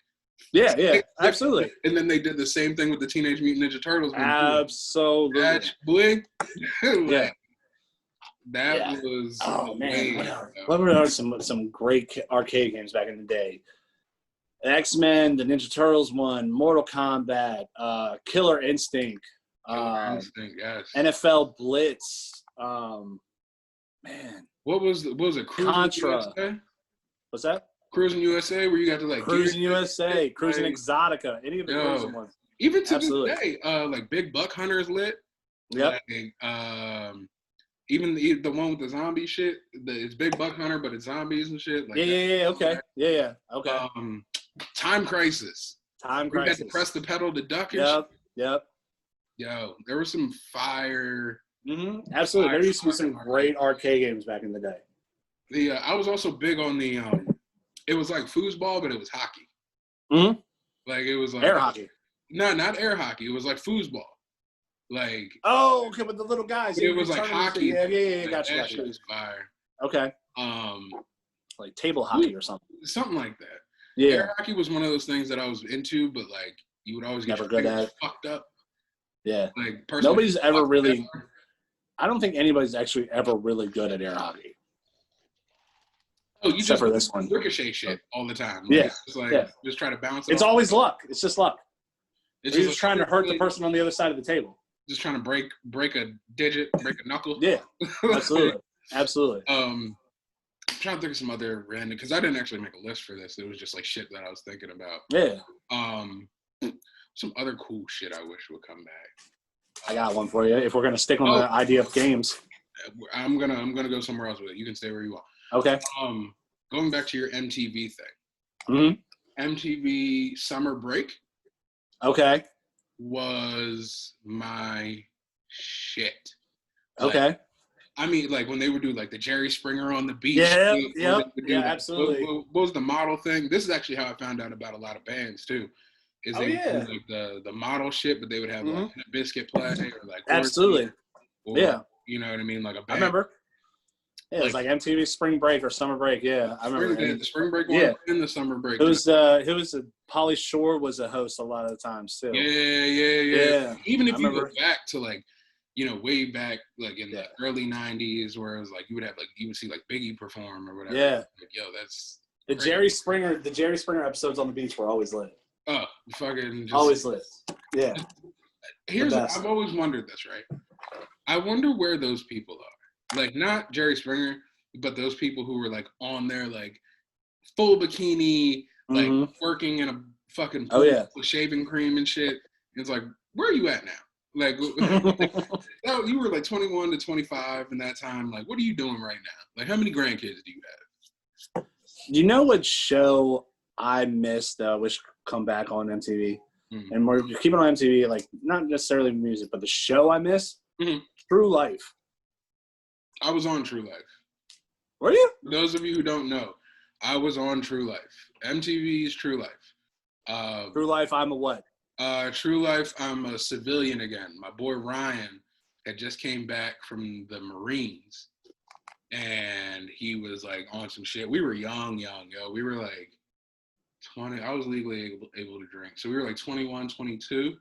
absolutely. And then they did the same thing with the Teenage Mutant Ninja Turtles. Absolutely. That was. Oh man, what were some great arcade games back in the day? X-Men, the Ninja Turtles one, Mortal Kombat, Killer Instinct. Yes. NFL Blitz. Man. What was it? Cruising Contra. USA? What's that? Cruising USA, where you got to like Cruising USA, Cruising Exotica, any of the cruising ones. Even to this day, like Big Buck Hunter's lit. Yep. Like, even the one with the zombie shit. It's Big Buck Hunter, but it's zombies and shit. Like okay. Yeah. Okay. Time Crisis. We had to press the pedal to duck and shit. Yep. Yo, there was some fire. Absolutely. There used to be some great arcade games back in the day. I was also big on the, it was like foosball, but it was hockey. Like, it was like. Air hockey. No, not air hockey. It was like foosball. Like. Oh, okay, with the little guys. It was like hockey. Yeah. Like, Gotcha. That shit was fire. Okay. Like table hockey or something. Something like that. Yeah. Air hockey was one of those things that I was into, but like, you would always get fucked up. Yeah. Like, nobody's ever really. I don't think anybody's actually ever really good at air hockey. Oh, you except just for this one. Ricochet shit all the time. Like, just try to bounce it. It's always luck. It's just luck. You're just trying to hurt the person on the other side of the table. Just trying to break a digit, break a knuckle. Yeah, absolutely. I'm trying to think of some other random, because I didn't actually make a list for this. It was just like shit that I was thinking about. Yeah. Some other cool shit I wish would come back. I got one for you. If we're gonna stick on the idea of games, I'm gonna go somewhere else with it. You can stay where you want. Okay. Going back to your MTV thing. MTV Summer Break. Okay. Was my shit. Okay. I mean, like when they would do like the Jerry Springer on the beach. Yeah, Absolutely. absolutely. What was the model thing? This is actually how I found out about a lot of bands too. Is they would do like the model shit, but they would have like a biscuit play or like absolutely, or you know what I mean, like a band. I remember. Yeah, it was like MTV Spring Break or Summer Break. Yeah, I remember. The Spring Break one and the Summer Break. It was Pauly Shore was a host a lot of the times too. Yeah. Even if you go back to like, you know, way back like in the early '90s, where it was like you would see like Biggie perform or whatever. Yeah. Like, yo, that's the crazy. Jerry Springer episodes on the beach were always lit. Oh, fucking just, always lit. Yeah. I've always wondered this, right? I wonder where those people are. Like not Jerry Springer, but those people who were like on there like full bikini, like working in a fucking pool with shaving cream and shit. It's like, where are you at now? Like, you were like 21 to 25 in that time. Like, what are you doing right now? Like, how many grandkids do you have? You know what show I missed though, which come back on MTV? And we're keeping on MTV, like not necessarily music, but the show I miss, True Life. I was on True Life. Were you? For those of you who don't know, I was on True Life. MTV's True Life. True Life, I'm a what? True Life, I'm a civilian again. My boy Ryan had just came back from the Marines, and he was like on some shit. We were young, yo. We were like 20. I was legally able to drink, so we were like 21, 22.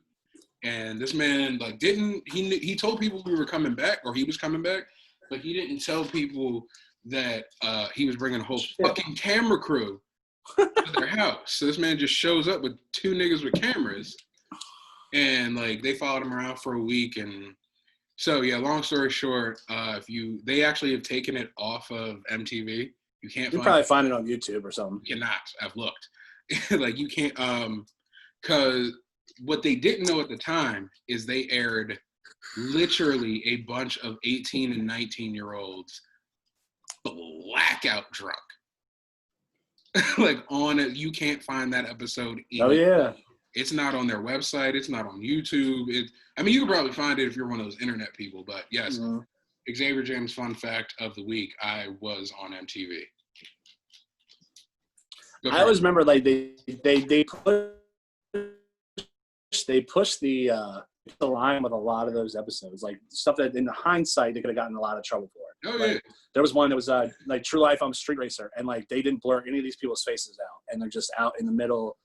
And this man like he told people we were coming back or he was coming back, but he didn't tell people that he was bringing a whole fucking camera crew to their house. So this man just shows up with 2 niggas with cameras, and like they followed him around for a week. And so yeah, long story short, they actually have taken it off of MTV. You can't. You probably find it on YouTube or something. You cannot. I've looked. Like you can't. Because what they didn't know at the time is they aired literally a bunch of 18 and 19-year-olds blackout drunk. Like on it, you can't find that episode. It's not on their website. It's not on YouTube. You can probably find it if you're one of those internet people. But yes, Xavier James fun fact of the week: I was on MTV. I always remember like they pushed the line with a lot of those episodes, like stuff that in hindsight they could have gotten a lot of trouble for. There was one that was like True Life, I'm a street racer, and like they didn't blur any of these people's faces out, and they're just out in the middle.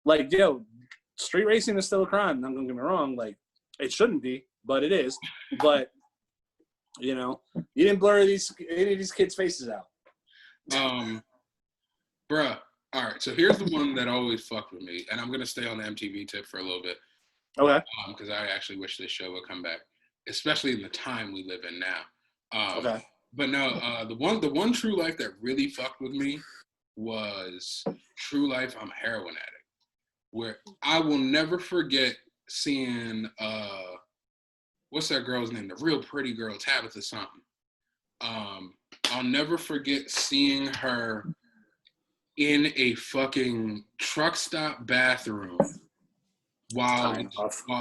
Like, street racing is still a crime. Not gonna get me wrong, like it shouldn't be, but it is. But you didn't blur any of these kids' faces out. Bruh. All right, so here's the one that always fucked with me, and I'm gonna stay on the MTV tip for a little bit. Okay. Because I actually wish this show would come back, especially in the time we live in now. Okay. But no, the one True Life that really fucked with me was True Life, I'm a Heroin Addict, where I will never forget seeing what's that girl's name? The real pretty girl, Tabitha something. I'll never forget seeing her in a fucking truck stop bathroom while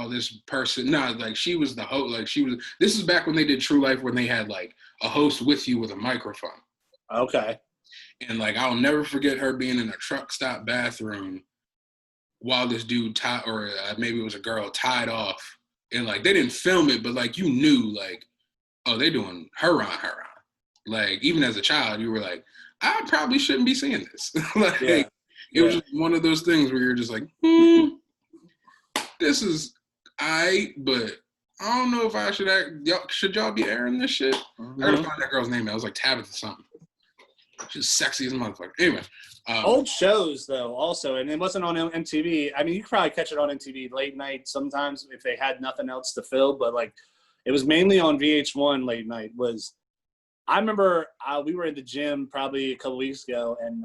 this person, she was the host. This is back when they did True Life, when they had like a host with you with a microphone. Okay. And like, I'll never forget her being in a truck stop bathroom while this dude maybe it was a girl tied off. And like, they didn't film it, but like, you knew like, oh, they doing her on. Like, even as a child, you were like, I probably shouldn't be seeing this. It was just one of those things where you're just like, this is but I don't know if I should y'all be airing this shit? I gotta find that girl's name. I was like Tabitha something. She's sexy as a motherfucker. Anyway. Old shows though, also, and it wasn't on MTV. I mean, you could probably catch it on MTV late night sometimes if they had nothing else to fill, but like it was mainly on VH1 late night. I remember we were in the gym probably a couple weeks ago, and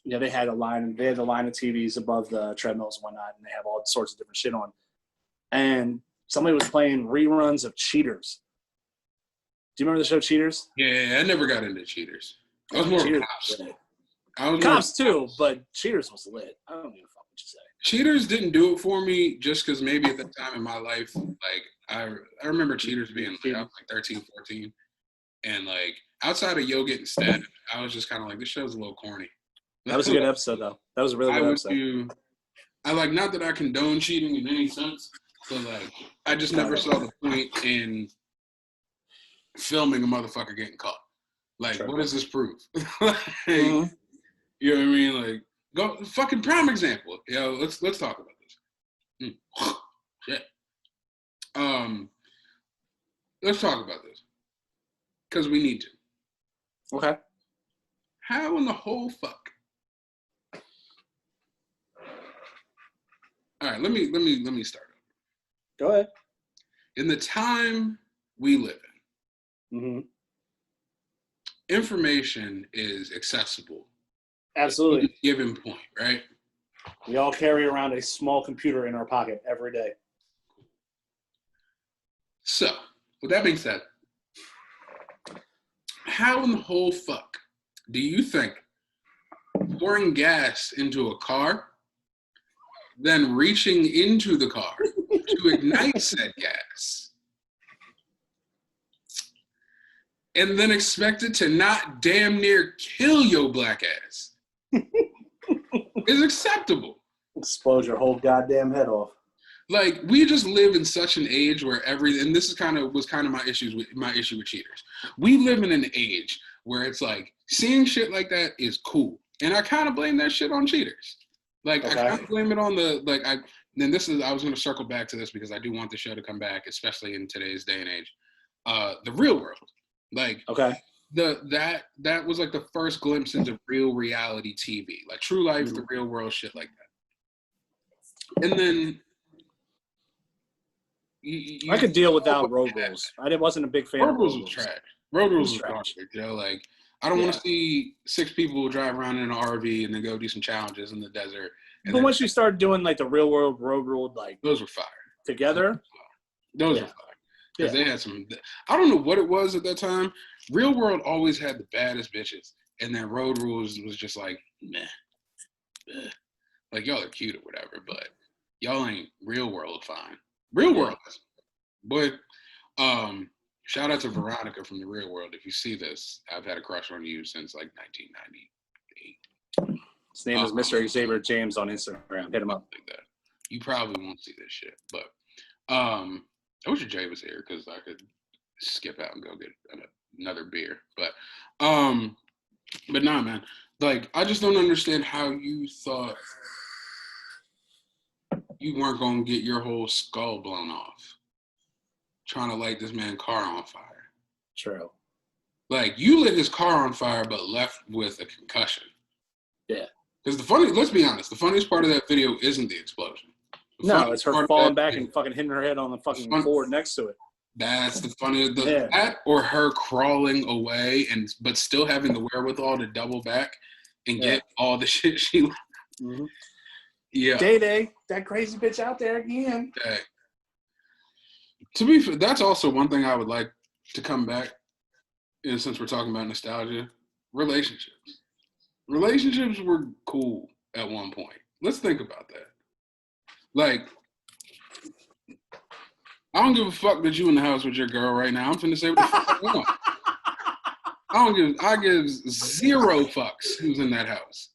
they had a line of TVs above the treadmills and whatnot, and they have all sorts of different shit on. And somebody was playing reruns of Cheaters. Do you remember the show Cheaters? Yeah, I never got into Cheaters. I was more of Cops. Cops too, but Cheaters was lit. I don't give a fuck what you say. Cheaters didn't do it for me just because maybe at that time in my life, like I remember Cheaters being like, I was like 13, 14. And like outside of Yo getting stabbed, I was just kind of like, this show's a little corny. That was a good episode, though. That was a really good episode. I like, not that I condone cheating in any sense, but like, I just never saw the point in filming a motherfucker getting caught. Like, what does this prove? Like, you know what I mean? Like, go fucking prime example. Yo, let's talk about this. Shit. Let's talk about this because we need to. Okay. How in the whole fuck? All right, let me start. Go ahead. In the time we live in, information is accessible. Absolutely. At a given point, right? We all carry around a small computer in our pocket every day. So, with that being said, how in the whole fuck do you think pouring gas into a car, then reaching into the car to ignite said gas, and then expect it to not damn near kill your black ass is acceptable? Explode your whole goddamn head off. Like, we just live in such an age where and this is was kind of my issue with cheaters. We live in an age where it's like, seeing shit like that is cool. And I kind of blame that shit on cheaters. Like, I kind of blame it on I was going to circle back to this because I do want the show to come back, especially in today's day and age. The Real World. Like, that was like the first glimpse into real reality TV. Like, True Life, The Real World, shit like that. And then I could deal without Road Rules. I wasn't a big fan Road of Rules. Was trash. Road Rules was garbage, yo. Like, I don't want to see 6 people drive around in an RV and then go do some challenges in the desert. But once you start doing like the Real World, Road Rule, like those were fire together. Those were fire because they had some. I don't know what it was at that time. Real World always had the baddest bitches, and then Road Rules was just like, meh. Like, y'all are cute or whatever, but y'all ain't Real World fine. Real World, boy. Shout out to Veronica from The Real World. If you see this, I've had a crush on you since like 1998. His name is Mr. Xavier James on Instagram. Hit him up. Like that. You probably won't see this shit, but I wish Jay was here because I could skip out and go get another beer. But nah, man. Like, I just don't understand how you thought you weren't gonna get your whole skull blown off trying to light this man's car on fire. True. Like, you lit his car on fire but left with a concussion. Yeah. Because let's be honest, the funniest part of that video isn't the explosion. No, it's her falling back and fucking hitting her head on the fucking floor next to it. That's the funniest. That or her crawling away but still having the wherewithal to double back and get all the shit she left. Mm-hmm. Yeah. Day, that crazy bitch out there again. To be fair, that's also one thing I would like to come back, and since we're talking about nostalgia, relationships. Relationships were cool at one point. Let's think about that. Like, I don't give a fuck that you in the house with your girl right now. I'm finna say what the fuck I want. I give 0 fucks who's in that house.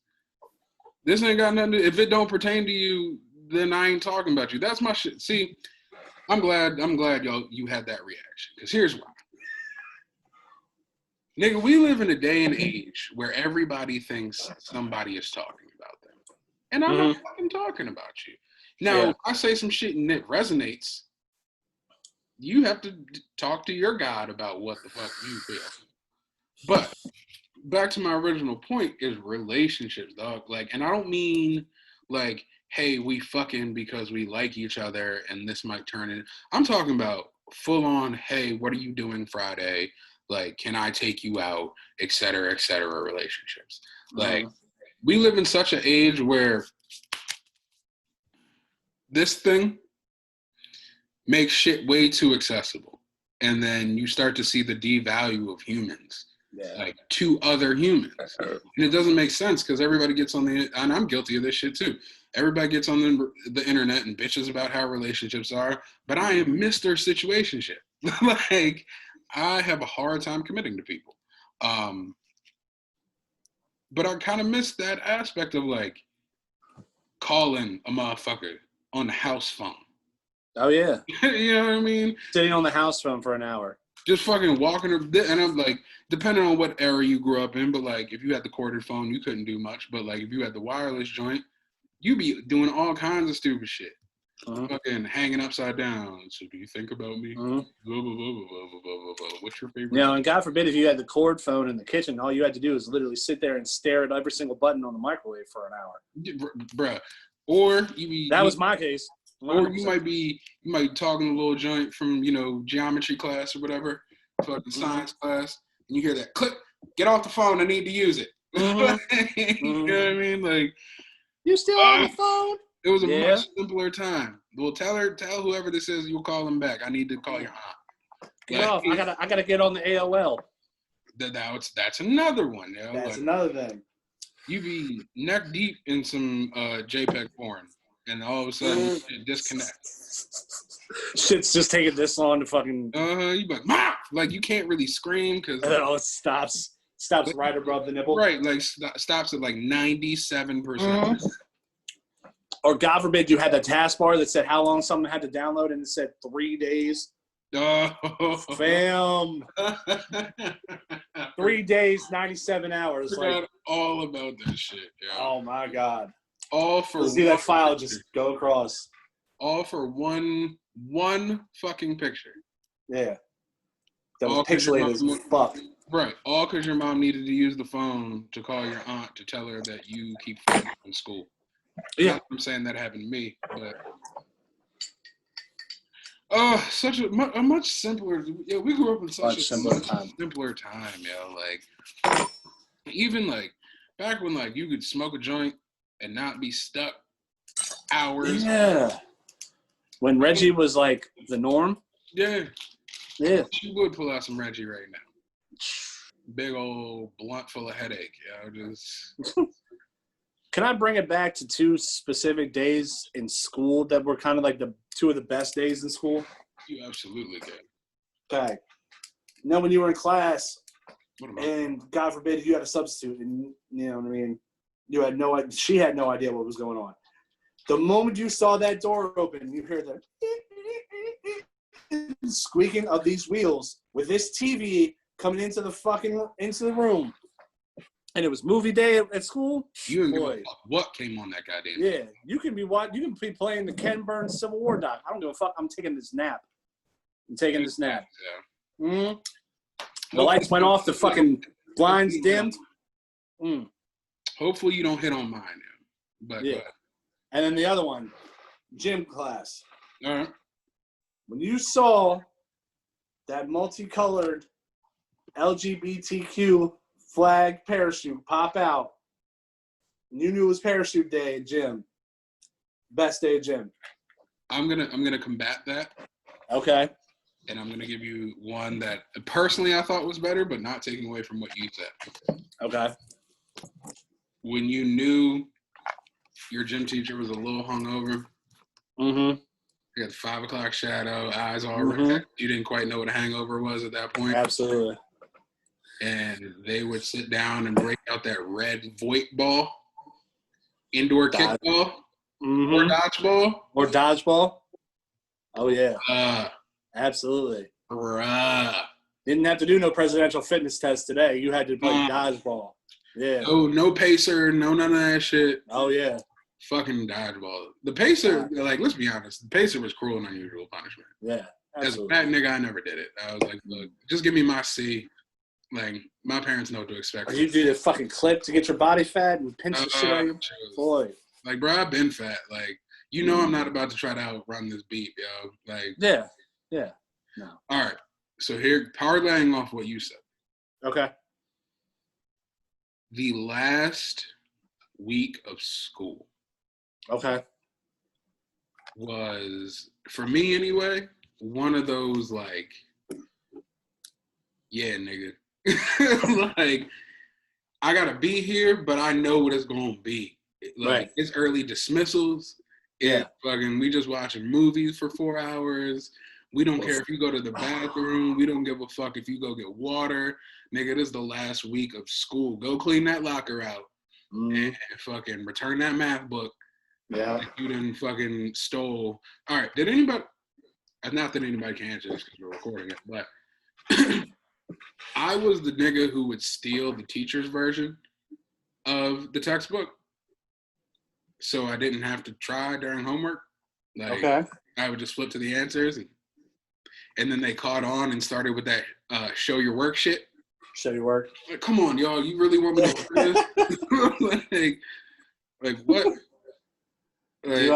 This ain't got nothing to, if it don't pertain to you, then I ain't talking about you. That's my shit. See, I'm glad you had that reaction. Because here's why. Nigga, we live in a day and age where everybody thinks somebody is talking about them. And I'm not fucking talking about you. Now, if I say some shit and it resonates, you have to talk to your God about what the fuck you feel. But back to my original point is relationships, dog. Like, and I don't mean like, hey, we fucking because we like each other and this might turn in. I'm talking about full on, hey, what are you doing Friday? Like, can I take you out, et cetera, relationships. Like, we live in such an age where this thing makes shit way too accessible. And then you start to see the devalue of humans. Like, to other humans. And it doesn't make sense because everybody gets on and I'm guilty of this shit too. Everybody gets on the internet and bitches about how relationships are, but I am Mr. Situationship. Like, I have a hard time committing to people. But I kind of miss that aspect of like calling a motherfucker on the house phone. Oh yeah. You know what I mean? Sitting on the house phone for an hour. Just fucking walking, and I'm like, depending on what era you grew up in, but like if you had the corded phone, you couldn't do much. But like if you had the wireless joint, you be doing all kinds of stupid shit. Fucking hanging upside down. So do you think about me? Blah, blah, blah. What's your favorite? And God forbid if you had the cord phone in the kitchen, all you had to do is literally sit there and stare at every single button on the microwave for an hour. Bruh. Or that was my case. 100%. Or you might be talking a little joint from, geometry class or whatever, fucking science class, and you hear that click, get off the phone, I need to use it. You know what I mean? Like, you still on the phone? It was a much simpler time. Well, tell whoever this is you'll call them back. I need to call your aunt. Get off. I gotta get on the AOL. That's another one. That's another thing. You be neck deep in some JPEG porn, and all of a sudden it disconnects. Shit's just taking this long to fucking. You be like, "Ma!" Like you can't really scream because. It stops right above the nipple. Right, like stops at like 97%. Or God forbid you had the taskbar that said how long something had to download, and it said 3 days. Oh, fam. 3 days, 97 hours. I forgot all about that shit. Yeah. Oh my God. All for see that file just go across. All for one fucking picture. Yeah. That was pixelated as fuck. Right. All because your mom needed to use the phone to call your aunt to tell her that you keep failing in school. Yeah. I'm saying that happened to me, but such a much simpler. Yeah, we grew up in such a simpler time. Yeah, like even like back when like you could smoke a joint and not be stuck for hours. Yeah. When Reggie was like the norm. Yeah. Yeah. She would pull out some Reggie right now. Big old blunt full of headache. Yeah, just. Can I bring it back to 2 specific days in school that were kind of like the 2 of the best days in school? You absolutely can. Okay. Now, when you were in class, and God forbid you had a substitute, and you know what I mean, she had no idea what was going on. The moment you saw that door open, you hear the squeaking of these wheels with this TV coming into the room. And it was movie day at school. You didn't give a fuck what came on that goddamn. Yeah, you can be playing the Ken Burns Civil War doc. I don't give a fuck. I'm taking this nap. Yeah. The lights went off. The fucking blinds dimmed. Hopefully you don't hit on mine. But yeah. And then the other one, gym class. All right. When you saw that multicolored LGBTQ flag parachute pop out, you knew it was parachute day at gym. Best day at gym. I'm gonna combat that. Okay. And I'm gonna give you one that personally I thought was better, but not taking away from what you said. Okay. When you knew your gym teacher was a little hungover. Mm-hmm. You got the 5 o'clock shadow, eyes all red. You didn't quite know what a hangover was at that point. Absolutely. And they would sit down and break out that red Voight ball, indoor kickball, or dodgeball. Or dodgeball. Oh, yeah. Absolutely. Didn't have to do no presidential fitness test today. You had to play dodgeball. Yeah. No pacer, none of that shit. Oh, yeah. Fucking dodgeball. The pacer, like, let's be honest, the pacer was cruel and unusual punishment. Yeah. Absolutely. As a fat nigga, I never did it. I was like, look, just give me my C. Like, my parents know what to expect. Or you do the fucking clip to get your body fat and pinch the shit out of your boy. Like, bro, I've been fat. Like, you know I'm not about to try to outrun this beat, yo. Like, yeah. Yeah. No. All right. So here, parlaying off what you said. Okay. The last week of school. Okay. Was, for me anyway, one of those, like, yeah, nigga. Like, I gotta be here, but I know what it's gonna be. Like, right. It's early dismissals. Yeah. Fucking, we just watching movies for 4 hours. We don't care if you go to the bathroom. We don't give a fuck if you go get water. Nigga, this is the last week of school. Go clean that locker out and fucking return that math book. Yeah. Like you done fucking stole. All right, did anybody, not that anybody can answer this because we're recording it, but I was the nigga who would steal the teacher's version of the textbook so I didn't have to try during homework. Like, okay. I would just flip to the answers and then they caught on and started with that show your work shit. Show your work. Like, come on, y'all. You really want me to do this? like what? Like,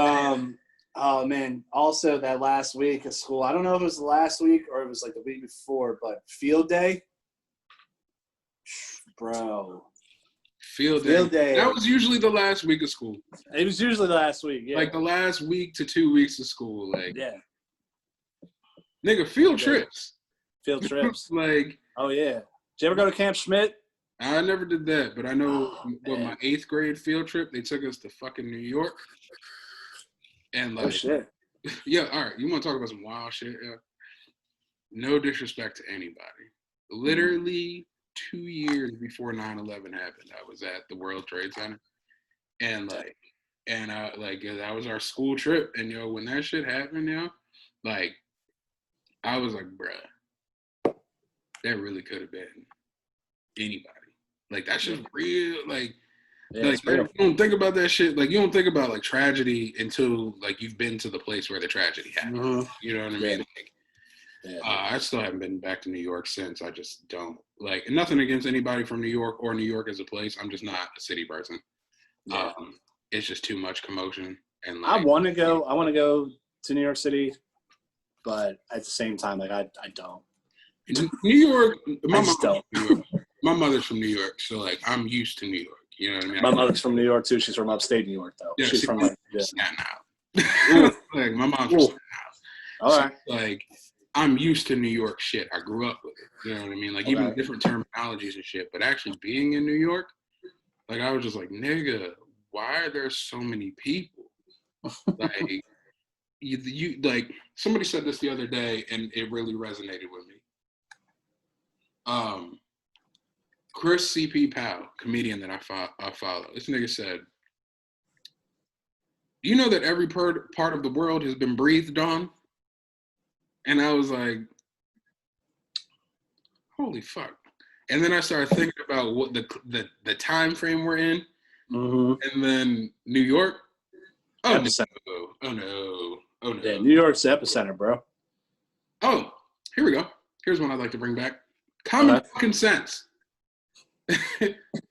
oh, man. Also, that last week of school, I don't know if it was the last week or it was like the week before, but field day. Bro. Field day. That was usually the last week of school. It was usually the last week, yeah. Like the last week to 2 weeks of school. Like, yeah. Nigga, field trips. Field trips. Like. Oh, yeah. Did you ever go to Camp Schmidt? I never did that, but I know my 8th grade field trip, they took us to fucking New York. And like, oh, shit. Yeah, all right. You want to talk about some wild shit? Yeah. No disrespect to anybody. Literally 2 years before 9/11 happened, I was at the World Trade Center. And like, that was our school trip. And yo, when that shit happened, yo, like, I was like, bruh, that really could have been anybody. Like, that shit's real. Like, like you don't think about that shit. Like, you don't think about like tragedy until like you've been to the place where the tragedy happened. You know what I mean? Like, I still haven't been back to New York since. I just don't like. Nothing against anybody from New York or New York as a place. I'm just not a city person. It's just too much commotion. And like, I want to go to New York City, but at the same time, like I don't. New York. My mother's from New York, so like I'm used to New York. You know what I mean? My mother's from New York too. She's from upstate New York though. Yeah, she's from Staten Island. Like my mom's from Staten Island. All right. So, like I'm used to New York shit. I grew up with it. You know what I mean? Like even different terminologies and shit. But actually being in New York, like I was just like, nigga, why are there so many people? Like you like somebody said this the other day and it really resonated with me. Chris C.P. Powell, comedian that I follow, this nigga said, you know that every part of the world has been breathed on? And I was like, holy fuck. And then I started thinking about what the time frame we're in. And then New York. Oh, epicenter. No. Yeah, New York's the epicenter, bro. Oh, here we go. Here's one I'd like to bring back. Common fucking sense.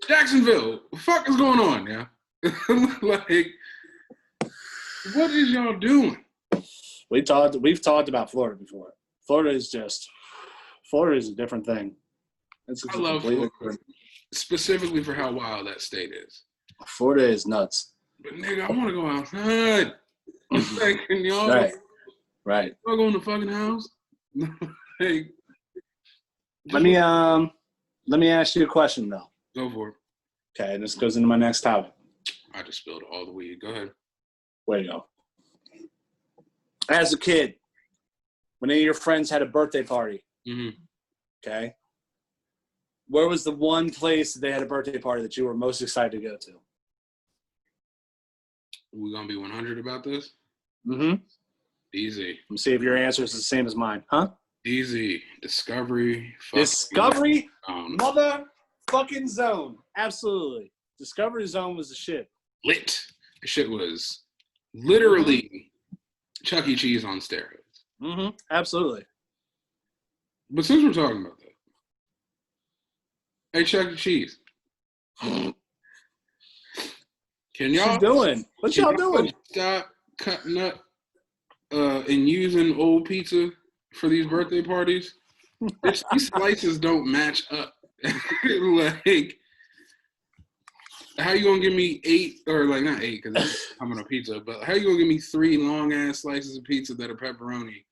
Jacksonville, what the fuck is going on, yeah? Like, what is y'all doing? We've talked about Florida before. Florida is a different thing. I love Florida, specifically for how wild that state is. Florida is nuts. But nigga, I want to go outside. Like, can y'all right. Y'all go in the fucking house? Like, let me ask you a question though. Go for it. Okay, and this goes into my next topic. I just spilled all the weed. Go ahead. Way to go. As a kid, when any of your friends had a birthday party, okay, where was the one place that they had a birthday party that you were most excited to go to? We're going to be 100 about this? Easy. Let me see if your answer is the same as mine. Huh? Easy. Discovery. Discovery motherfucking zone. Absolutely. Discovery Zone was the shit. Lit. The shit was literally Chuck E. Cheese on steroids. Absolutely. But since we're talking about that, hey, Chuck E. Cheese. Can y'all doing? What y'all doing? Stop cutting up and using old pizza for these birthday parties? These slices don't match up. Like, how you gonna give me 8 or like not 8 because it's coming on pizza, but how you gonna give me 3 long ass slices of pizza that are pepperoni,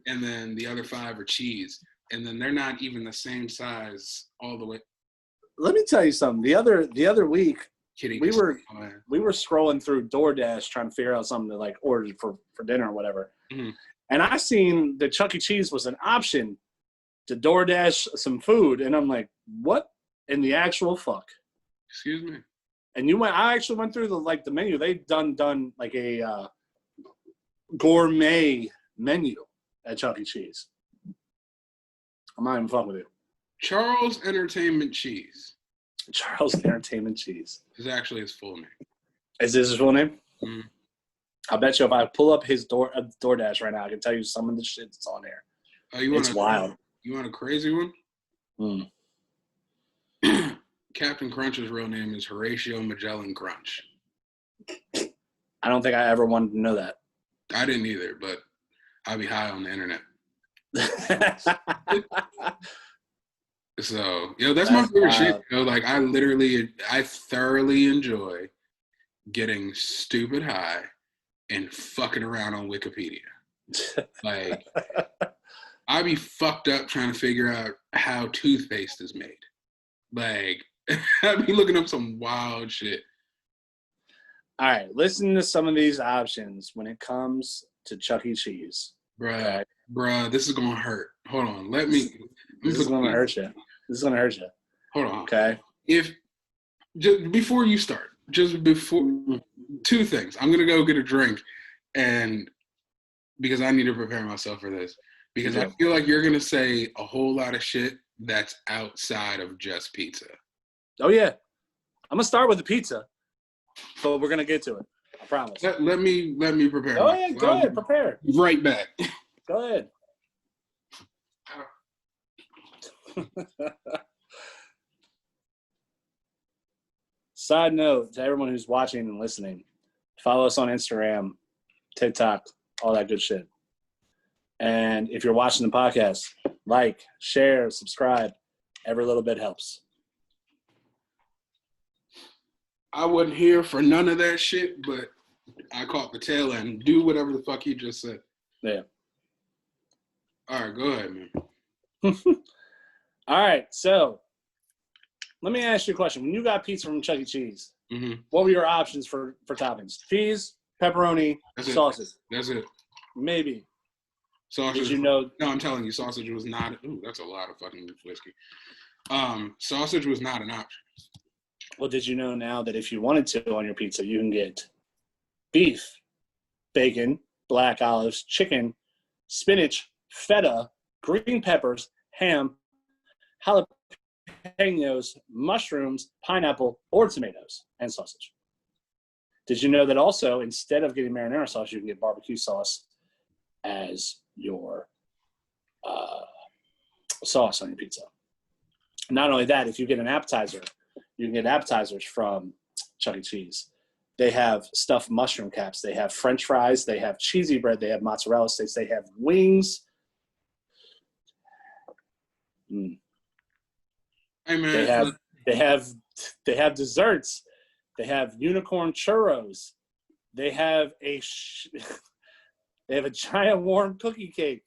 and then the other 5 are cheese, and then they're not even the same size all the way? Let me tell you something. The other week. Kidding. We were scrolling through DoorDash trying to figure out something to like order for dinner or whatever. And I seen that Chuck E. Cheese was an option to DoorDash some food, and I'm like, what in the actual fuck? Excuse me. And I actually went through the menu. They've done like a gourmet menu at Chuck E. Cheese. I'm not even fucking with you. Charles Entertainment Cheese. Charles Entertainment Cheese is actually his full name. Is this his full name? Mm-hmm. I bet you if I pull up his DoorDash right now, I can tell you some of the shit that's on there. It's wild. You want a crazy one? Captain Crunch's real name is Horatio Magellan Crunch. I don't think I ever wanted to know that. I didn't either, but I'll be high on the internet. So, that's my favorite shit. Like, I thoroughly enjoy getting stupid high and fucking around on Wikipedia. Like, I be fucked up trying to figure out how toothpaste is made. Like, I be looking up some wild shit. All right, listen to some of these options when it comes to Chuck E. Cheese. Bruh, this is gonna hurt. Hold on, this is gonna hurt you. This is gonna hurt you. Hold on. Okay. Before you start, two things. I'm gonna go get a drink, and because I need to prepare myself for this, because I feel like you're gonna say a whole lot of shit that's outside of just pizza. Oh yeah, I'm gonna start with the pizza, but we're gonna get to it. I promise. Let me prepare. Oh yeah, go ahead, prepare. Right back. Go ahead. Side note to everyone who's watching and listening, follow us on Instagram, TikTok, all that good shit. And if you're watching the podcast, like, share, subscribe. Every little bit helps. I wasn't here for none of that shit, but I caught the tail end. Do whatever the fuck you just said. Yeah. All right, go ahead, man. All right, so let me ask you a question. When you got pizza from Chuck E. Cheese, what were your options for toppings? Cheese, pepperoni, sausage. That's it. Maybe. Sausage. Did you know? No, I'm telling you, sausage was not. Ooh, that's a lot of fucking whiskey. Sausage was not an option. Well, did you know now that if you wanted to on your pizza, you can get beef, bacon, black olives, chicken, spinach, feta, green peppers, ham, jalapenos, mushrooms, pineapple, or tomatoes, and sausage. Did you know that also, instead of getting marinara sauce, you can get barbecue sauce as your sauce on your pizza? Not only that, if you get an appetizer, you can get appetizers from Chuck E. Cheese. They have stuffed mushroom caps. They have French fries. They have cheesy bread. They have mozzarella sticks. They have wings. Hey man, they have desserts. They have unicorn churros. They have a giant warm cookie cake.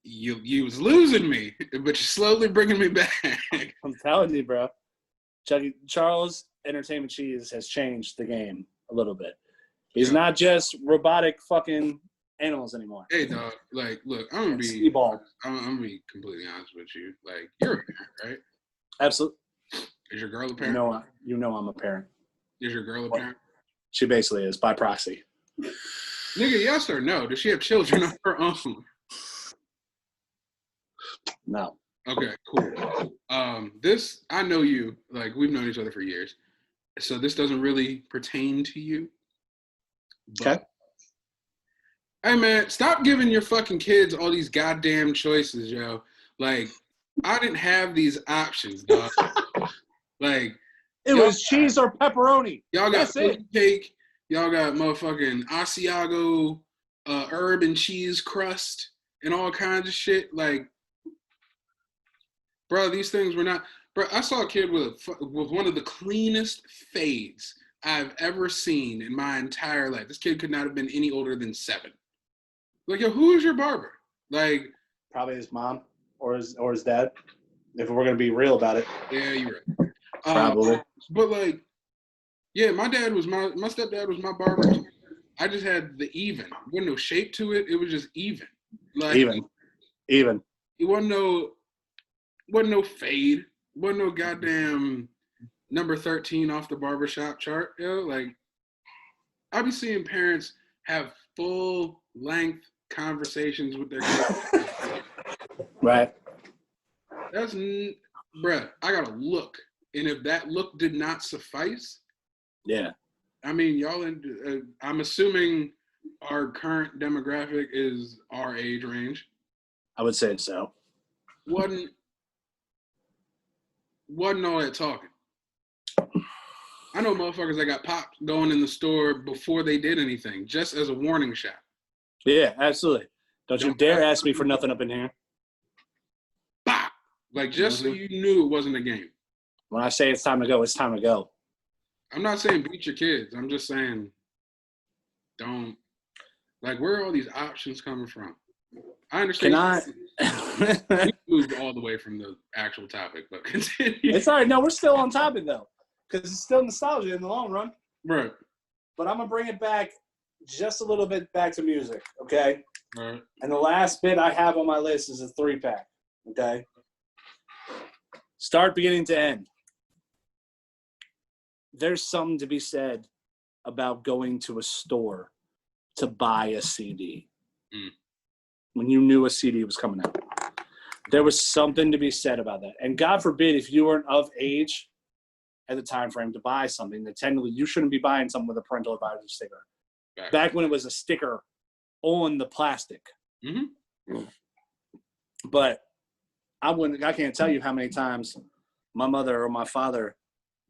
You was losing me, but you're slowly bringing me back. I'm telling you, bro. Charles Entertainment Cheese has changed the game a little bit. He's not just robotic fucking animals anymore. Hey, dog. Like, look, I'm gonna be completely honest with you. Like, you're a parent, right? Absolutely. Is your girl a parent? You know I'm a parent. Is your girl a parent? She basically is, by proxy. Nigga, yes or no? Does she have children of her own? No. Okay, cool. This, I know you, like, we've known each other for years, so this doesn't really pertain to you. Okay. Hey, man, stop giving your fucking kids all these goddamn choices, yo. Like, I didn't have these options, dog. Like, it was cheese or pepperoni. Y'all got cookie cake. Y'all got motherfucking Asiago herb and cheese crust and all kinds of shit. Like, bro, these things were not. Bro, I saw a kid with one of the cleanest fades I've ever seen in my entire life. This kid could not have been any older than 7. Like, yo, who is your barber? Like, probably his mom or his dad. If we're gonna be real about it. Yeah, you're right. Probably. But like, yeah, my stepdad was my barber. I just had the even. There wasn't no shape to it. It was just even. Like even. It wasn't no fade. Wasn't no goddamn number 13 off the barbershop chart. Like I be seeing parents have full length conversations with their kids. Right. That's bruh. I gotta look, and if that look did not suffice, yeah. I mean, y'all. I'm assuming our current demographic is our age range. I would say so. Wasn't all that talking. I know motherfuckers that got popped going in the store before they did anything, just as a warning shot. Yeah, absolutely. Don't you dare ask me for nothing up in here. Bah! Like, just so you knew it wasn't a game. When I say it's time to go, it's time to go. I'm not saying beat your kids. I'm just saying don't. Like, where are all these options coming from? I understand. We moved all the way from the actual topic, but continue. It's all right. No, we're still on topic, though, because it's still nostalgia in the long run. Right. But I'm going to bring it back just a little bit back to music, okay? All right. And the last bit I have on my list is a 3-pack, okay? Start beginning to end. There's something to be said about going to a store to buy a CD. When you knew a CD was coming out. There was something to be said about that. And God forbid if you weren't of age at the time frame to buy something, that technically you shouldn't be buying something with a parental advisory sticker. Back when it was a sticker on the plastic. Mm-hmm. But I can't tell you how many times my mother or my father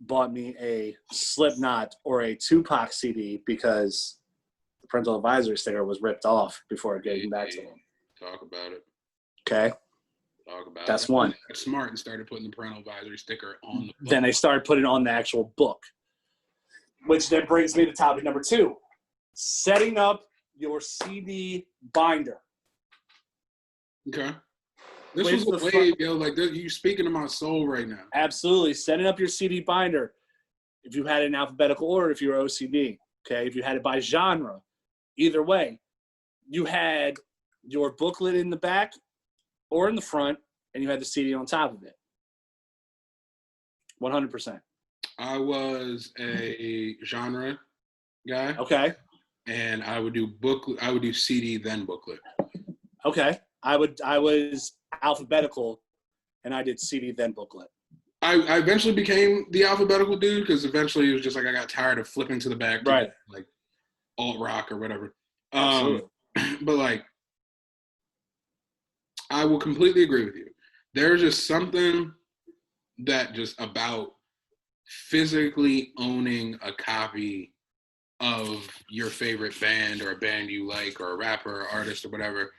bought me a Slipknot or a Tupac CD because the parental advisory sticker was ripped off before getting back to them. Talk about it. Okay. Talk about That's it. one. That's smart and started putting the parental advisory sticker on the book. Then they started putting it on the actual book. Which then brings me to topic number 2. Setting up your CD binder. Okay. This was a wave, yo. Like, you speaking to my soul right now. Absolutely. Setting up your CD binder. If you had it in alphabetical order, if you were OCD. Okay. If you had it by genre. Either way. You had your booklet in the back or in the front, and you had the CD on top of it. 100%. I was a genre guy. Okay. And I would do booklet. I would do CD then booklet. Okay. I was alphabetical, and I did CD then booklet. I eventually became the alphabetical dude because eventually it was just like I got tired of flipping to the back, right? Like alt rock or whatever. But like, I will completely agree with you. There's just something that just about physically owning a copy of your favorite band or a band you like or a rapper or artist or whatever.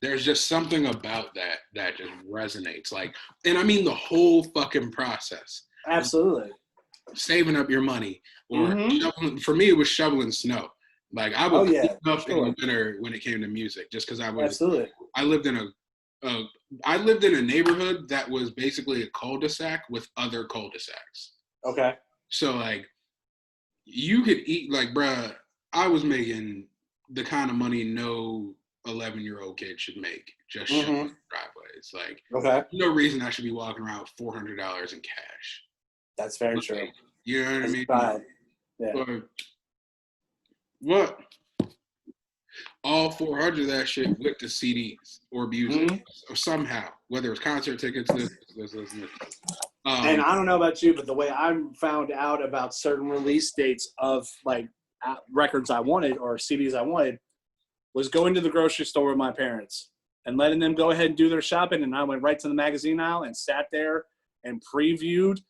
There's just something about that just resonates. Like, and I mean the whole fucking process. Absolutely. Saving up your money or shoveling, for me it was shoveling snow. Like I would clean up in the winter when it came to music, just because I was. Absolutely. I lived in a neighborhood that was basically a cul-de-sac with other cul-de-sacs. Okay. So like, you could eat like, bruh. I was making the kind of money no 11-year-old kid should make just shoveling driveways. Like, no reason I should be walking around with $400 in cash. That's very true. You know what I mean? Yeah. But what? All 400 of that shit went to CDs or music or somehow, whether it's concert tickets, this. And I don't know about you, but the way I found out about certain release dates of like records I wanted or CDs I wanted was going to the grocery store with my parents and letting them go ahead and do their shopping. And I went right to the magazine aisle and sat there and previewed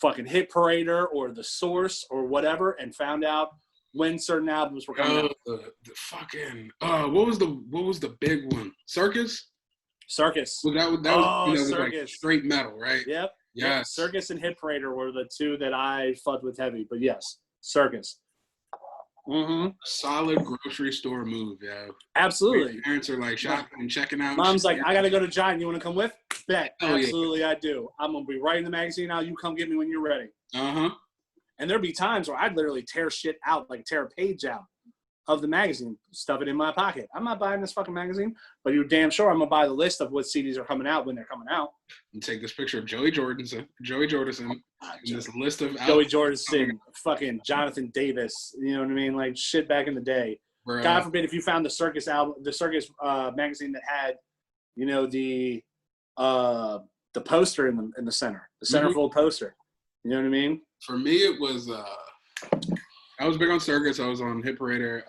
fucking Hit Parader or The Source or whatever and found out when certain albums were coming out. The fucking what was the big one? Circus. Well, that was Circus. like straight metal, right? Yep. Yes. Yep. Circus and Hit Parader were the two that I fucked with heavy, but yes, Circus. Solid grocery store move, yeah. Absolutely. Your parents are like shopping and checking out. Mom's like, I gotta go to Giant. You want to come with? Bet. Oh, absolutely, yeah. I do. I'm gonna be right in the magazine now. You come get me when you're ready. And there'd be times where I'd literally tear shit out, like tear a page out of the magazine, stuff it in my pocket. I'm not buying this fucking magazine, but you're damn sure I'm gonna buy the list of what CDs are coming out when they're coming out. And take this picture of Joey Jordison, in this list of Joey Jordison, fucking Jonathan Davis. You know what I mean? Like shit back in the day. Bro. God forbid if you found the Circus album, the Circus magazine that had, you know, the poster in the center, the centerfold poster. You know what I mean? For me, it was. I was big on Circus. I was on Hit Parader,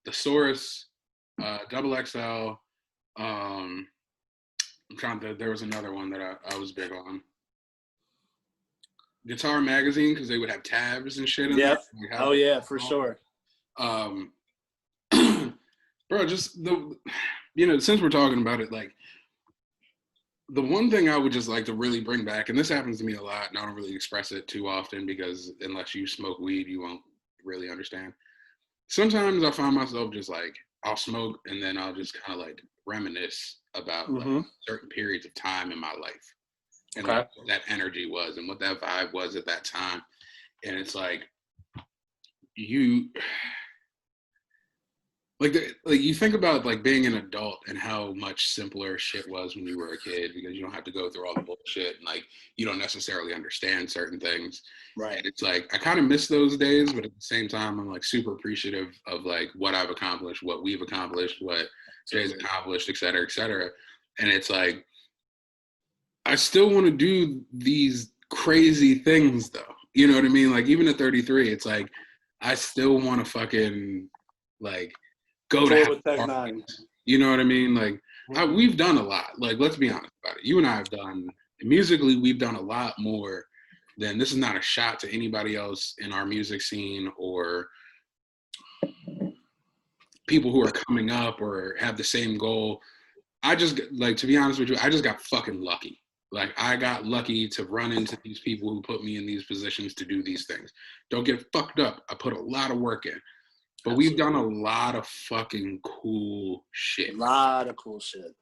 Thesaurus, Double XL. I'm trying to. There was another one that I was big on. Guitar Magazine, because they would have tabs and shit in there. Oh yeah, for sure. Bro, just since we're talking about it, like the one thing I would just like to really bring back, and this happens to me a lot, and I don't really express it too often because unless you smoke weed, you won't really understand. Sometimes I find myself just like, I'll smoke and then I'll just kind of like reminisce about like, certain periods of time in my life and like, what that energy was and what that vibe was at that time. And it's like, you think about like being an adult and how much simpler shit was when you were a kid because you don't have to go through all the bullshit and like you don't necessarily understand certain things. Right. And it's like I kind of miss those days, but at the same time I'm like super appreciative of like what I've accomplished, what we've accomplished, what Jay's accomplished, et cetera, et cetera. And it's like I still want to do these crazy things though. You know what I mean? Like even at 33, it's like I still want to fucking like go to parties. You know what I mean? Like we've done a lot. Like let's be honest about it. You and I have done musically. We've done a lot more than this. Is not a shot to anybody else in our music scene or people who are coming up or have the same goal. I just like to be honest with you. I just got fucking lucky. Like I got lucky to run into these people who put me in these positions to do these things. Don't get fucked up. I put a lot of work in. But Absolutely. We've done a lot of fucking cool shit. A lot of cool shit.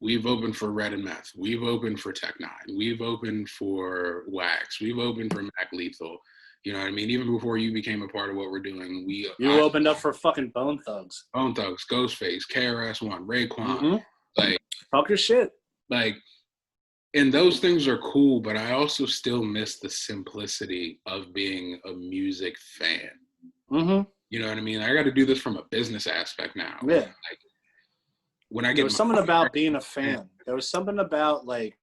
We've opened for Red and Meth. We've opened for Tech Nine. We've opened for Wax. We've opened for Mac Lethal. You know what I mean? Even before you became a part of what we're doing, you opened up for fucking Bone Thugs. Bone Thugs, Ghostface, KRS-One, Raekwon. Like talk your shit. Like, and those things are cool, but I also still miss the simplicity of being a music fan. You know what I mean? I got to do this from a business aspect now. Yeah. Like, when I get there was something about being a fan. There was something about like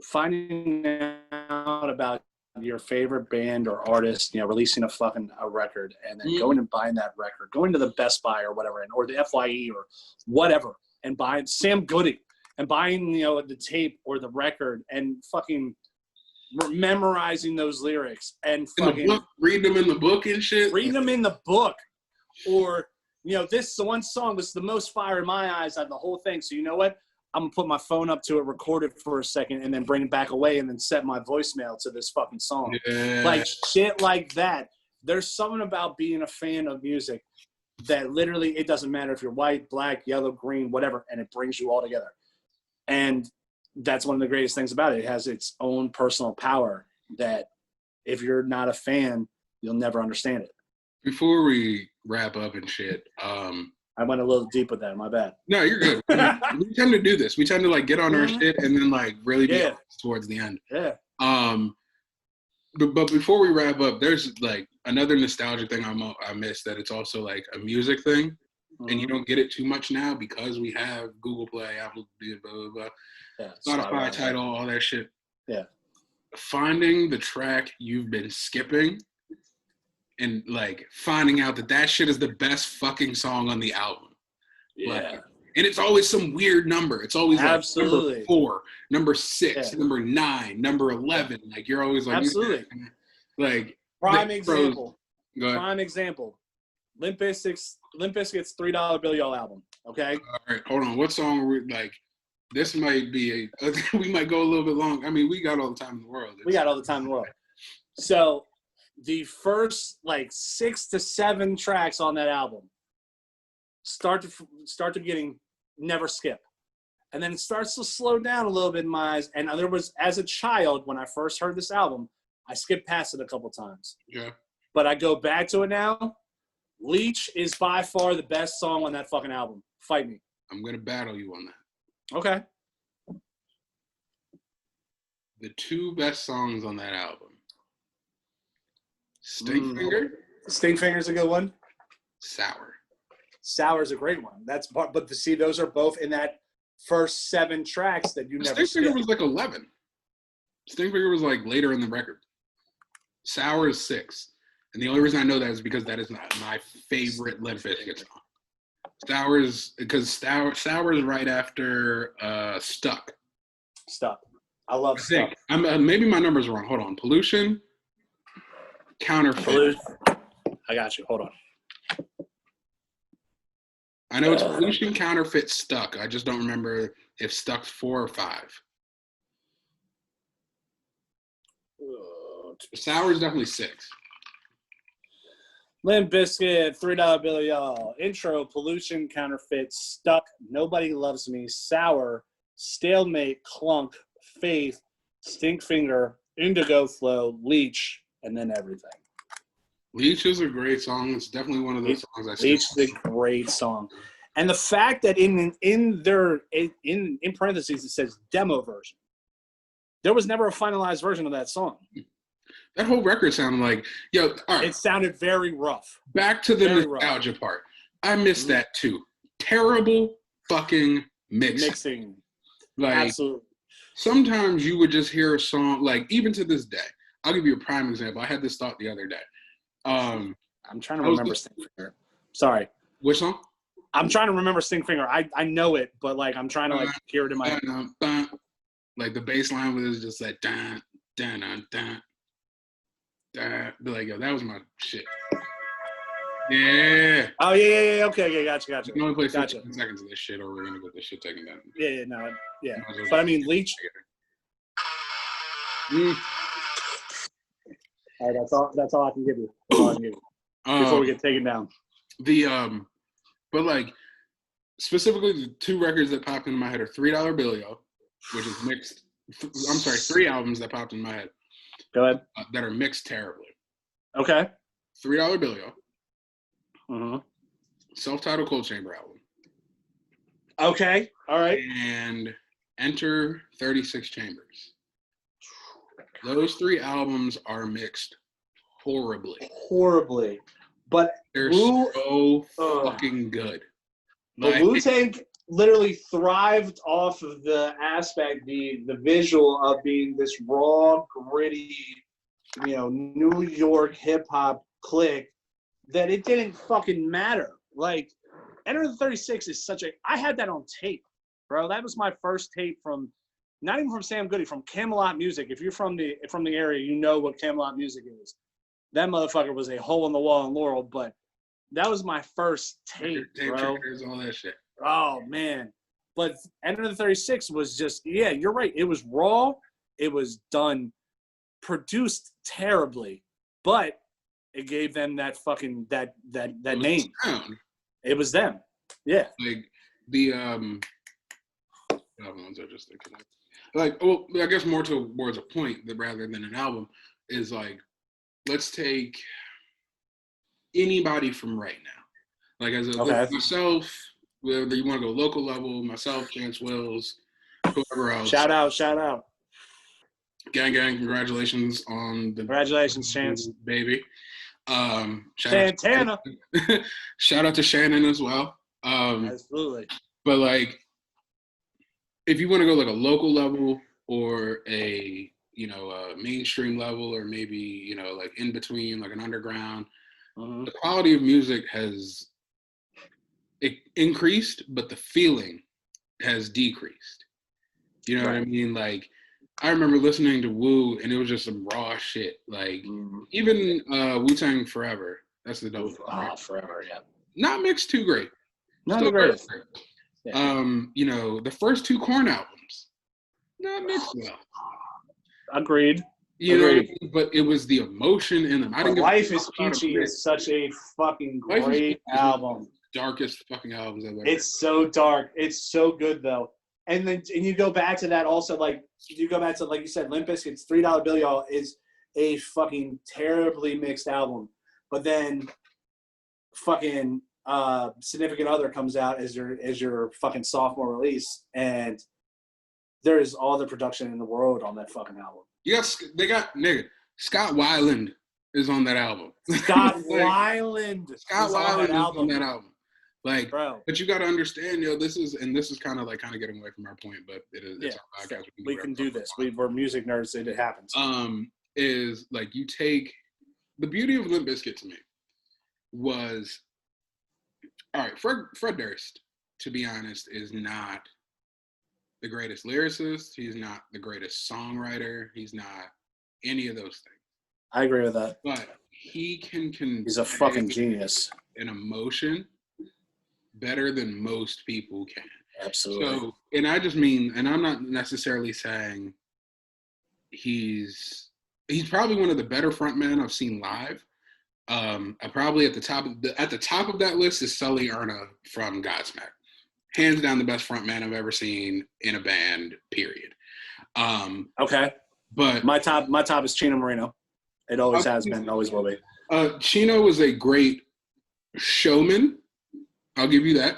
finding out about your favorite band or artist, releasing a record and then going and buying that record, going to the Best Buy or whatever, or the FYE or whatever, and buying Sam Goody and buying, the tape or the record and fucking memorizing those lyrics and fucking read them in the book and shit. Read them in the book, or this one song was the most fire in my eyes out of the whole thing. So you know what? I'm gonna put my phone up to it, record it for a second, and then bring it back away, and then set my voicemail to this fucking song. Yeah. Like shit like that. There's something about being a fan of music that literally it doesn't matter if you're white, black, yellow, green, whatever, and it brings you all together. And that's one of the greatest things about it. It has its own personal power that if you're not a fan, you'll never understand it. Before we wrap up and shit, I went a little deep with that. My bad. No, you're good. We tend to do this. We tend to like get on our shit and then like really be honest towards the end. Yeah. But before we wrap up, there's like another nostalgic thing I miss that it's also like a music thing, and you don't get it too much now because we have Google Play, Apple, blah blah blah. Yeah, Spotify, Tidal, all that shit. Yeah. Finding the track you've been skipping and like finding out that shit is the best fucking song on the album. Yeah. Like, and it's always some weird number. It's always like number 4, number 6, number 9, number 11. Like you're always like absolutely. Like prime example. Go ahead. Prime example. Limp Bizkit's $3 Bill Y'all album. Okay. All right, hold on. What song are we like? This might be we might go a little bit long. I mean, we got all the time in the world. We got all the time in the world. So the first like 6 to 7 tracks on that album start to getting never skip. And then it starts to slow down a little bit in my eyes. And there was, as a child, when I first heard this album, I skipped past it a couple times. Yeah. But I go back to it now. Leech is by far the best song on that fucking album. Fight me. I'm gonna battle you on that. Okay. The two best songs on that album. Stinkfinger. Stinkfinger's a good one. Sour. Sour's a great one. But see, those are both in that first 7 tracks that you never Stinkfinger was like 11. Stinkfinger was like later in the record. Sour is 6. And the only reason I know that is because that is not my favorite Limp Bizkit song. Sour is right after Stuck. Stuck. I love Stuck. Maybe my numbers are wrong. Hold on. Pollution, Counterfeit. I got you. Hold on. I know it's Pollution, Counterfeit, Stuck. I just don't remember if Stuck's 4 or 5. Sour is definitely 6. Limp Bizkit, $3 bill, y'all. Intro, Pollution, Counterfeit, Stuck, Nobody Loves Me, Sour, Stalemate, Clunk, Faith, Stinkfinger, Indigo Flow, Leech, and then Everything. Leech is a great song. It's definitely one of those songs I Leech is a great song. And the fact that in parentheses it says demo version. There was never a finalized version of that song. That whole record sounded like, all right. It sounded very rough. Back to the nostalgia part. I missed that too. Terrible fucking mixing. Like, absolutely. Sometimes you would just hear a song, like, even to this day. I'll give you a prime example. I had this thought the other day. I'm trying to remember Stinkfinger. Sorry. Which song? I'm trying to remember Stinkfinger. I know it, but, like, I'm trying to, like, hear it in my head. Like, the bass line was just like, dun, dun, dun, dun. Be like, yo, that was my shit. Yeah. Oh, yeah. Okay, gotcha. You can only play 15 seconds of this shit, or we're going to get this shit taken down. Yeah. But, I mean, Leech. All right, that's all I can give you. Before we get taken down. But, like, specifically the 2 records that popped in my head are $3 Bill, Yo, which is mixed. I'm sorry, 3 albums that popped in my head. Go ahead. That are mixed terribly. Okay. $3 Bill, Yo. Mm-hmm. Self-titled Cold Chamber album. Okay. All right. And Enter 36 Chambers. Those 3 albums are mixed horribly. But they're so fucking good. Like, Wu-Tang literally thrived off of the aspect, the visual of being this raw, gritty, New York hip hop clique, that it didn't fucking matter. Like, Enter the 36 is I had that on tape, bro. That was my first tape not even from Sam Goody, from Camelot Music. If you're from the area, you know what Camelot Music is. That motherfucker was a hole in the wall in Laurel, but that was my first tape, bro. All that shit. Oh, man. But Enter the 36 was just, you're right. It was raw. It was done, produced terribly, but it gave them that fucking, that name. It was them. Yeah. Like, the albums are just thinking of. Like, well, I guess more towards a point rather than an album is like, let's take anybody from right now. Like, as myself, whether you want to go local level, myself, Chance Wills, whoever else. Shout out. Gang, congratulations on the. Congratulations, Chance. Baby. Santana. Shout out to Shannon as well. Absolutely. But, like, if you want to go like a local level or a mainstream level, or maybe like in between, like an underground, the quality of music has increased, but the feeling has decreased. You know what I mean? Like, I remember listening to Wu, and it was just some raw shit. Like, even Wu-Tang Forever. That's the dope. Forever, yeah. Not mixed too great. Not the greatest. Yeah. The first 2 Korn albums, not mixed well. Agreed. But it was the emotion in them. Life is Peachy is such a fucking great album. Darkest fucking albums I've ever. It's so dark. It's so good though. And then you go back to that also, like you said, Limp Bizkit's $3 Bill, Y'all is a fucking terribly mixed album. But then fucking Significant Other comes out as your fucking sophomore release, and there is all the production in the world on that fucking album. Yes, they got nigga Scott Weiland is on that album. Scott Weiland is on that album. Like, bro. But you got to understand, this is kind of getting away from our point, but it's our podcast. We can do this. We're music nerds, and it happens. Is like you take the beauty of Limp Bizkit to me was, all right, Fred Durst, to be honest, is not the greatest lyricist. He's not the greatest songwriter. He's not any of those things. I agree with that. But he can convey he's a fucking genius. An emotion better than most people can. Absolutely. So, and I just mean, and I'm not necessarily saying he's probably one of the better frontmen I've seen live. Probably at the top of that list is Sully Erna from Godsmack. Hands down the best frontman I've ever seen in a band, period. Okay. But my top is Chino Moreno. It always has been, always will be. Chino was a great showman. I'll give you that.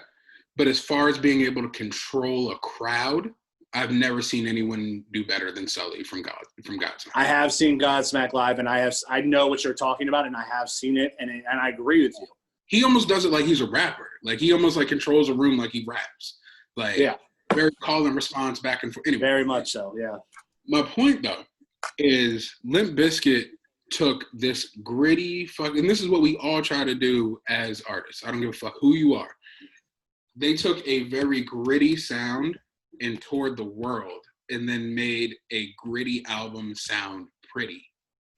But as far as being able to control a crowd, I've never seen anyone do better than Sully from Godsmack. I have seen Godsmack live, and I know what you're talking about, and I have seen it, and I agree with you. He almost does it like he's a rapper. Like, he almost, like, controls a room like he raps. Like, yeah. Very call and response back and forth. Anyway, very much so, yeah. My point, though, is Limp Bizkit took this gritty and this is what we all try to do as artists. I don't give a fuck who you are. They took a very gritty sound and toured the world and then made a gritty album sound pretty.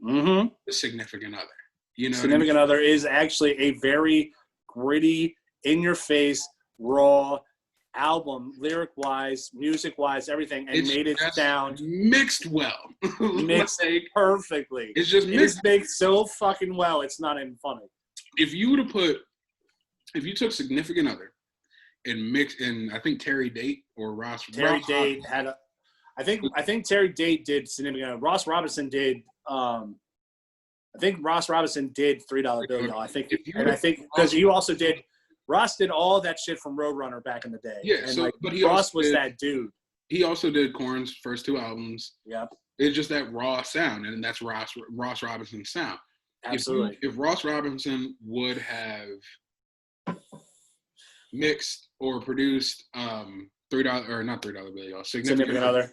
Mm-hmm. The Significant Other. Significant Other is actually a very gritty, in-your-face, raw album, lyric-wise, music-wise, everything, and made it sound mixed well. Mixed perfectly. It's just mixed so fucking well, it's not even funny. If you took Significant Other and mixed in, I think Terry Date or Ross. Terry Date had a. I think Terry Date did Significant Other. Ross Robinson did. I think Ross Robinson did $3 Bill, y'all. I think because you also did. Ross did all that shit from Roadrunner back in the day. Yeah, and Ross was that dude. He also did Korn's first two albums. Yep. It's just that raw sound, and that's Ross Robinson's sound. Absolutely. If Ross Robinson would have mixed or produced $3 or not $3 Bill, y'all, Significant Other,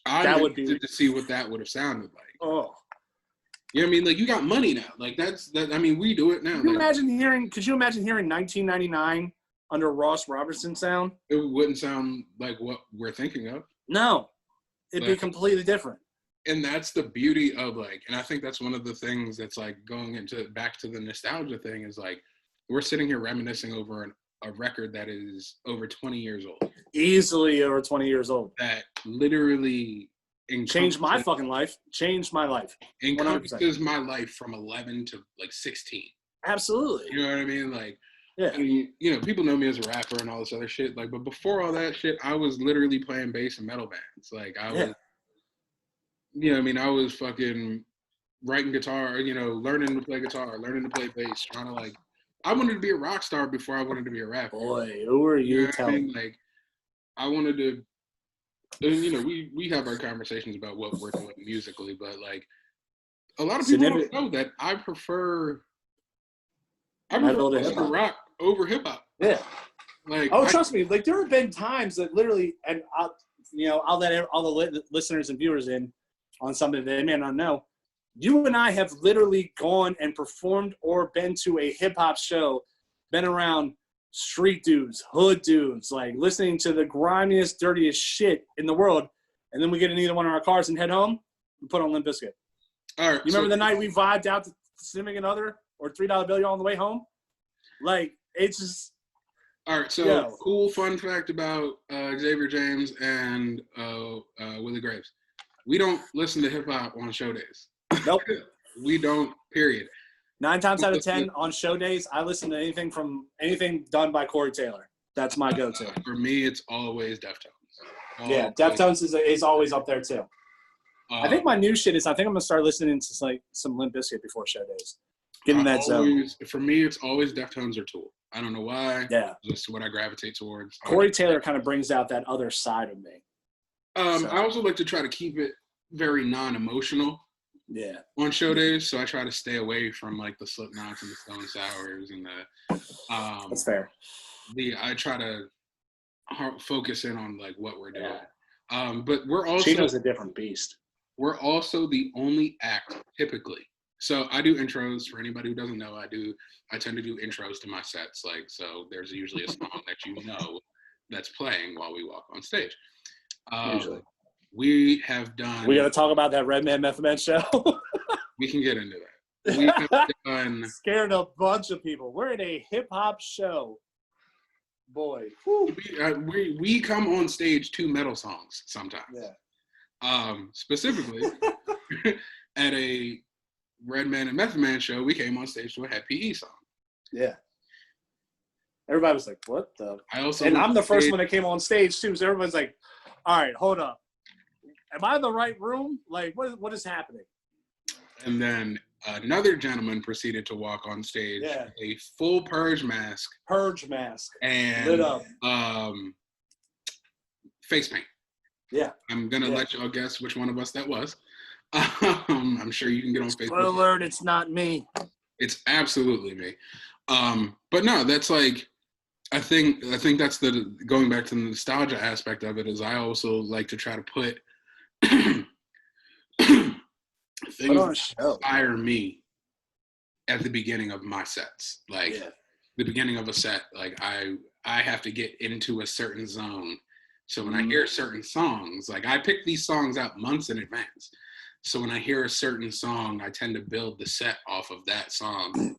I would be to see what that would have sounded like. Oh. You know what I mean? Like, you got money now. Like, I mean, we do it now. Could you imagine hearing 1999 under Ross Robertson sound? It wouldn't sound like what we're thinking of. No. It'd be completely different. And that's the beauty of, like, and I think that's one of the things that's, like, going back to the nostalgia thing is, like, we're sitting here reminiscing over a record that is over 20 years old. Easily over 20 years old. That literally changed my fucking life. Changed my life. Encompasses my life from 11 to like 16. Absolutely. You know what I mean? Like, yeah. I mean, people know me as a rapper and all this other shit. Like, but before all that shit, I was literally playing bass in metal bands. Like, I was, I was fucking writing guitar, learning to play guitar, learning to play bass, trying to like, I wanted to be a rock star before I wanted to be a rapper. Boy, who are you telling? I mean? Like, I wanted to. And, we have our conversations about what we're doing musically, but like a lot of people don't know that I prefer rock over hip hop. Yeah. Like, trust me. Like, there have been times that literally, and I'll let all the listeners and viewers in on something they may not know. You and I have literally gone and performed or been to a hip hop show, been around street dudes, hood dudes, like listening to the grimiest, dirtiest shit in the world, and then we get in either one of our cars and head home and put on Limp Bizkit. All right. You remember the night we vibed out to Significant Other or $3 Bill on the way home? Like, it's just. All right. So, cool fun fact about Xavier James and Willie Graves. We don't listen to hip hop on show days. Nope. We don't. Period. 9 times out of 10 on show days, I listen to anything done by Corey Taylor. That's my go-to. For me, it's always Deftones. Yeah, Deftones is always up there too. I think my new shit is I think I'm gonna start listening to like some Limp Bizkit before show days. Get in that zone. For me, it's always Deftones or Tool. I don't know why. Yeah. Just what I gravitate towards. Corey Taylor kind of brings out that other side of me. I also like to try to keep it very non-emotional. Yeah. On show days, so I try to stay away from like the Slipknots and the Stone Sours and the. That's fair. I try to focus in on like what we're doing. But we're also Chino's a different beast. We're also the only act typically. So I do intros for anybody who doesn't know. I tend to do intros to my sets. Like, so there's usually a song that you know that's playing while we walk on stage. Usually. We have done. We got to talk about that Red Man Meth Man show. We can get into that. We have done. Scared a bunch of people. We're in a hip hop show. Boy. We come on stage to metal songs sometimes. Yeah. Specifically, at a Red Man and Meth Man show, we came on stage to a Head PE song. Yeah. Everybody was like, what the? And I'm the first one that came on stage, too. So everybody's like, all right, hold up. Am I in the right room? Like, what is happening? And then another gentleman proceeded to walk on stage with a full purge mask. And lit up. Face paint. Yeah. I'm going to let y'all guess which one of us that was. I'm sure you can get on Facebook. Spoiler alert, it's not me. It's absolutely me. But no, that's like, I think that's going back to the nostalgia aspect of it is I also like to try to put things that inspire me at the beginning of my sets. Like the beginning of a set, like I have to get into a certain zone. So when I hear certain songs, like I pick these songs out months in advance. So when I hear a certain song, I tend to build the set off of that song,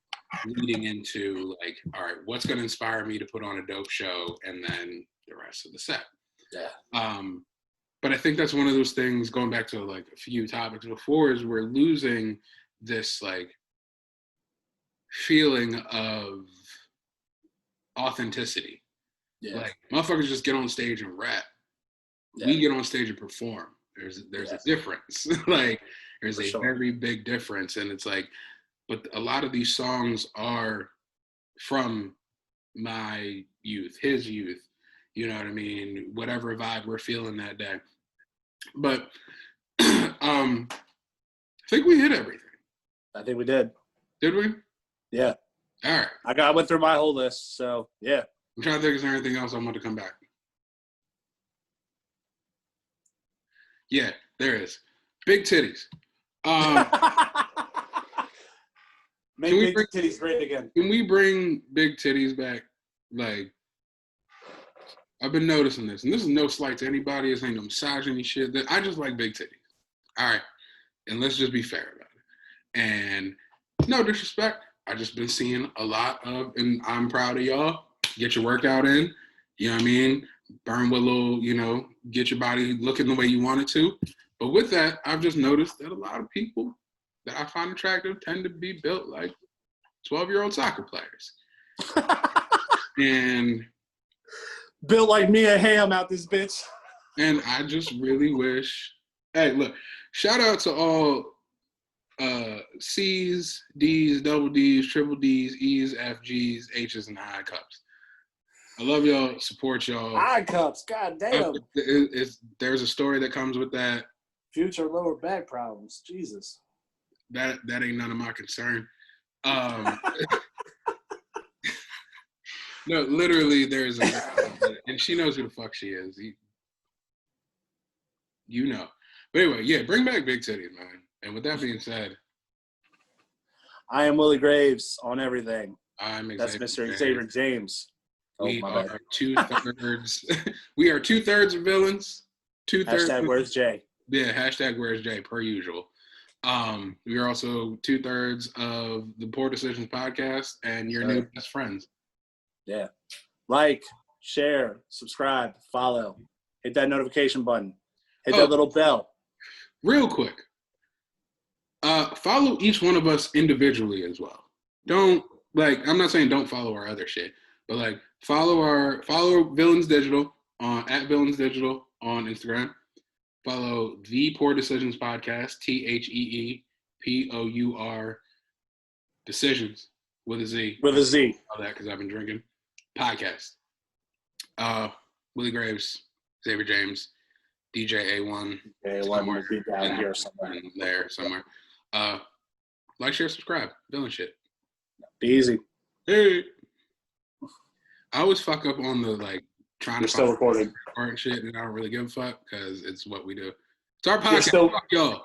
leading into like, all right, what's going to inspire me to put on a dope show, and then the rest of the set. Yeah. But I think that's one of those things, going back to like a few topics before, is we're losing this like feeling of authenticity. Yeah. Like motherfuckers just get on stage and rap. Yeah. We get on stage and perform. There's a difference. Like there's a very big difference. And it's like, but a lot of these songs are from my youth, his youth, you know what I mean? Whatever vibe we're feeling that day. But I think we hit everything. I think we did. Did we? Yeah. All right. I went through my whole list, so yeah. I'm trying to think, is there anything else I want to come back? Yeah, there is. Big titties. Make big titties great again. Can we bring big titties back? Like, I've been noticing this, and this is no slight to anybody. This ain't no misogyny shit. I just like big titties. All right, and let's just be fair about it. And no disrespect, I just been seeing a lot of, and I'm proud of y'all. Get your workout in. You know what I mean? Burn with a little, get your body looking the way you want it to. But with that, I've just noticed that a lot of people that I find attractive tend to be built like 12-year-old soccer players. And built like Mia Hamm out this bitch. And I just really wish, hey, look, shout out to all C's, D's, double D's, triple D's, E's, F, G's, H's, and I cups. I love y'all, support y'all. I cups, god damn. There's a story that comes with that. Future lower back problems, Jesus. That ain't none of my concern. No, literally, there's and she knows who the fuck she is. You know. But anyway, yeah, bring back big titties, man. And with that being said, I am Willie Graves on everything. I'm That's Mr. Xavier James. We are 2/3. We are 2/3 villains. 2/3. Hashtag Where's Jay? Yeah, hashtag Where's Jay, per usual. We are also 2/3 of the Poor Decisions podcast and your new best friends. Yeah. Like, share, subscribe, follow. Hit that notification button. Hit that little bell. Real quick. Follow each one of us individually as well. I'm not saying don't follow our other shit, but like follow Villains Digital at Villains Digital on Instagram. Follow the Poor Decisions podcast, TheePour Decisions with a Z. With a Z. All that because I've been drinking. Podcast. Willie Graves, Xavier James, DJ A1. A1 will be down here somewhere. There somewhere. Like, share, subscribe. Villain shit. Be easy. Hey. I always fuck up on the like trying You're to still recording and shit, and I don't really give a fuck because it's what we do. It's our podcast. Fuck y'all.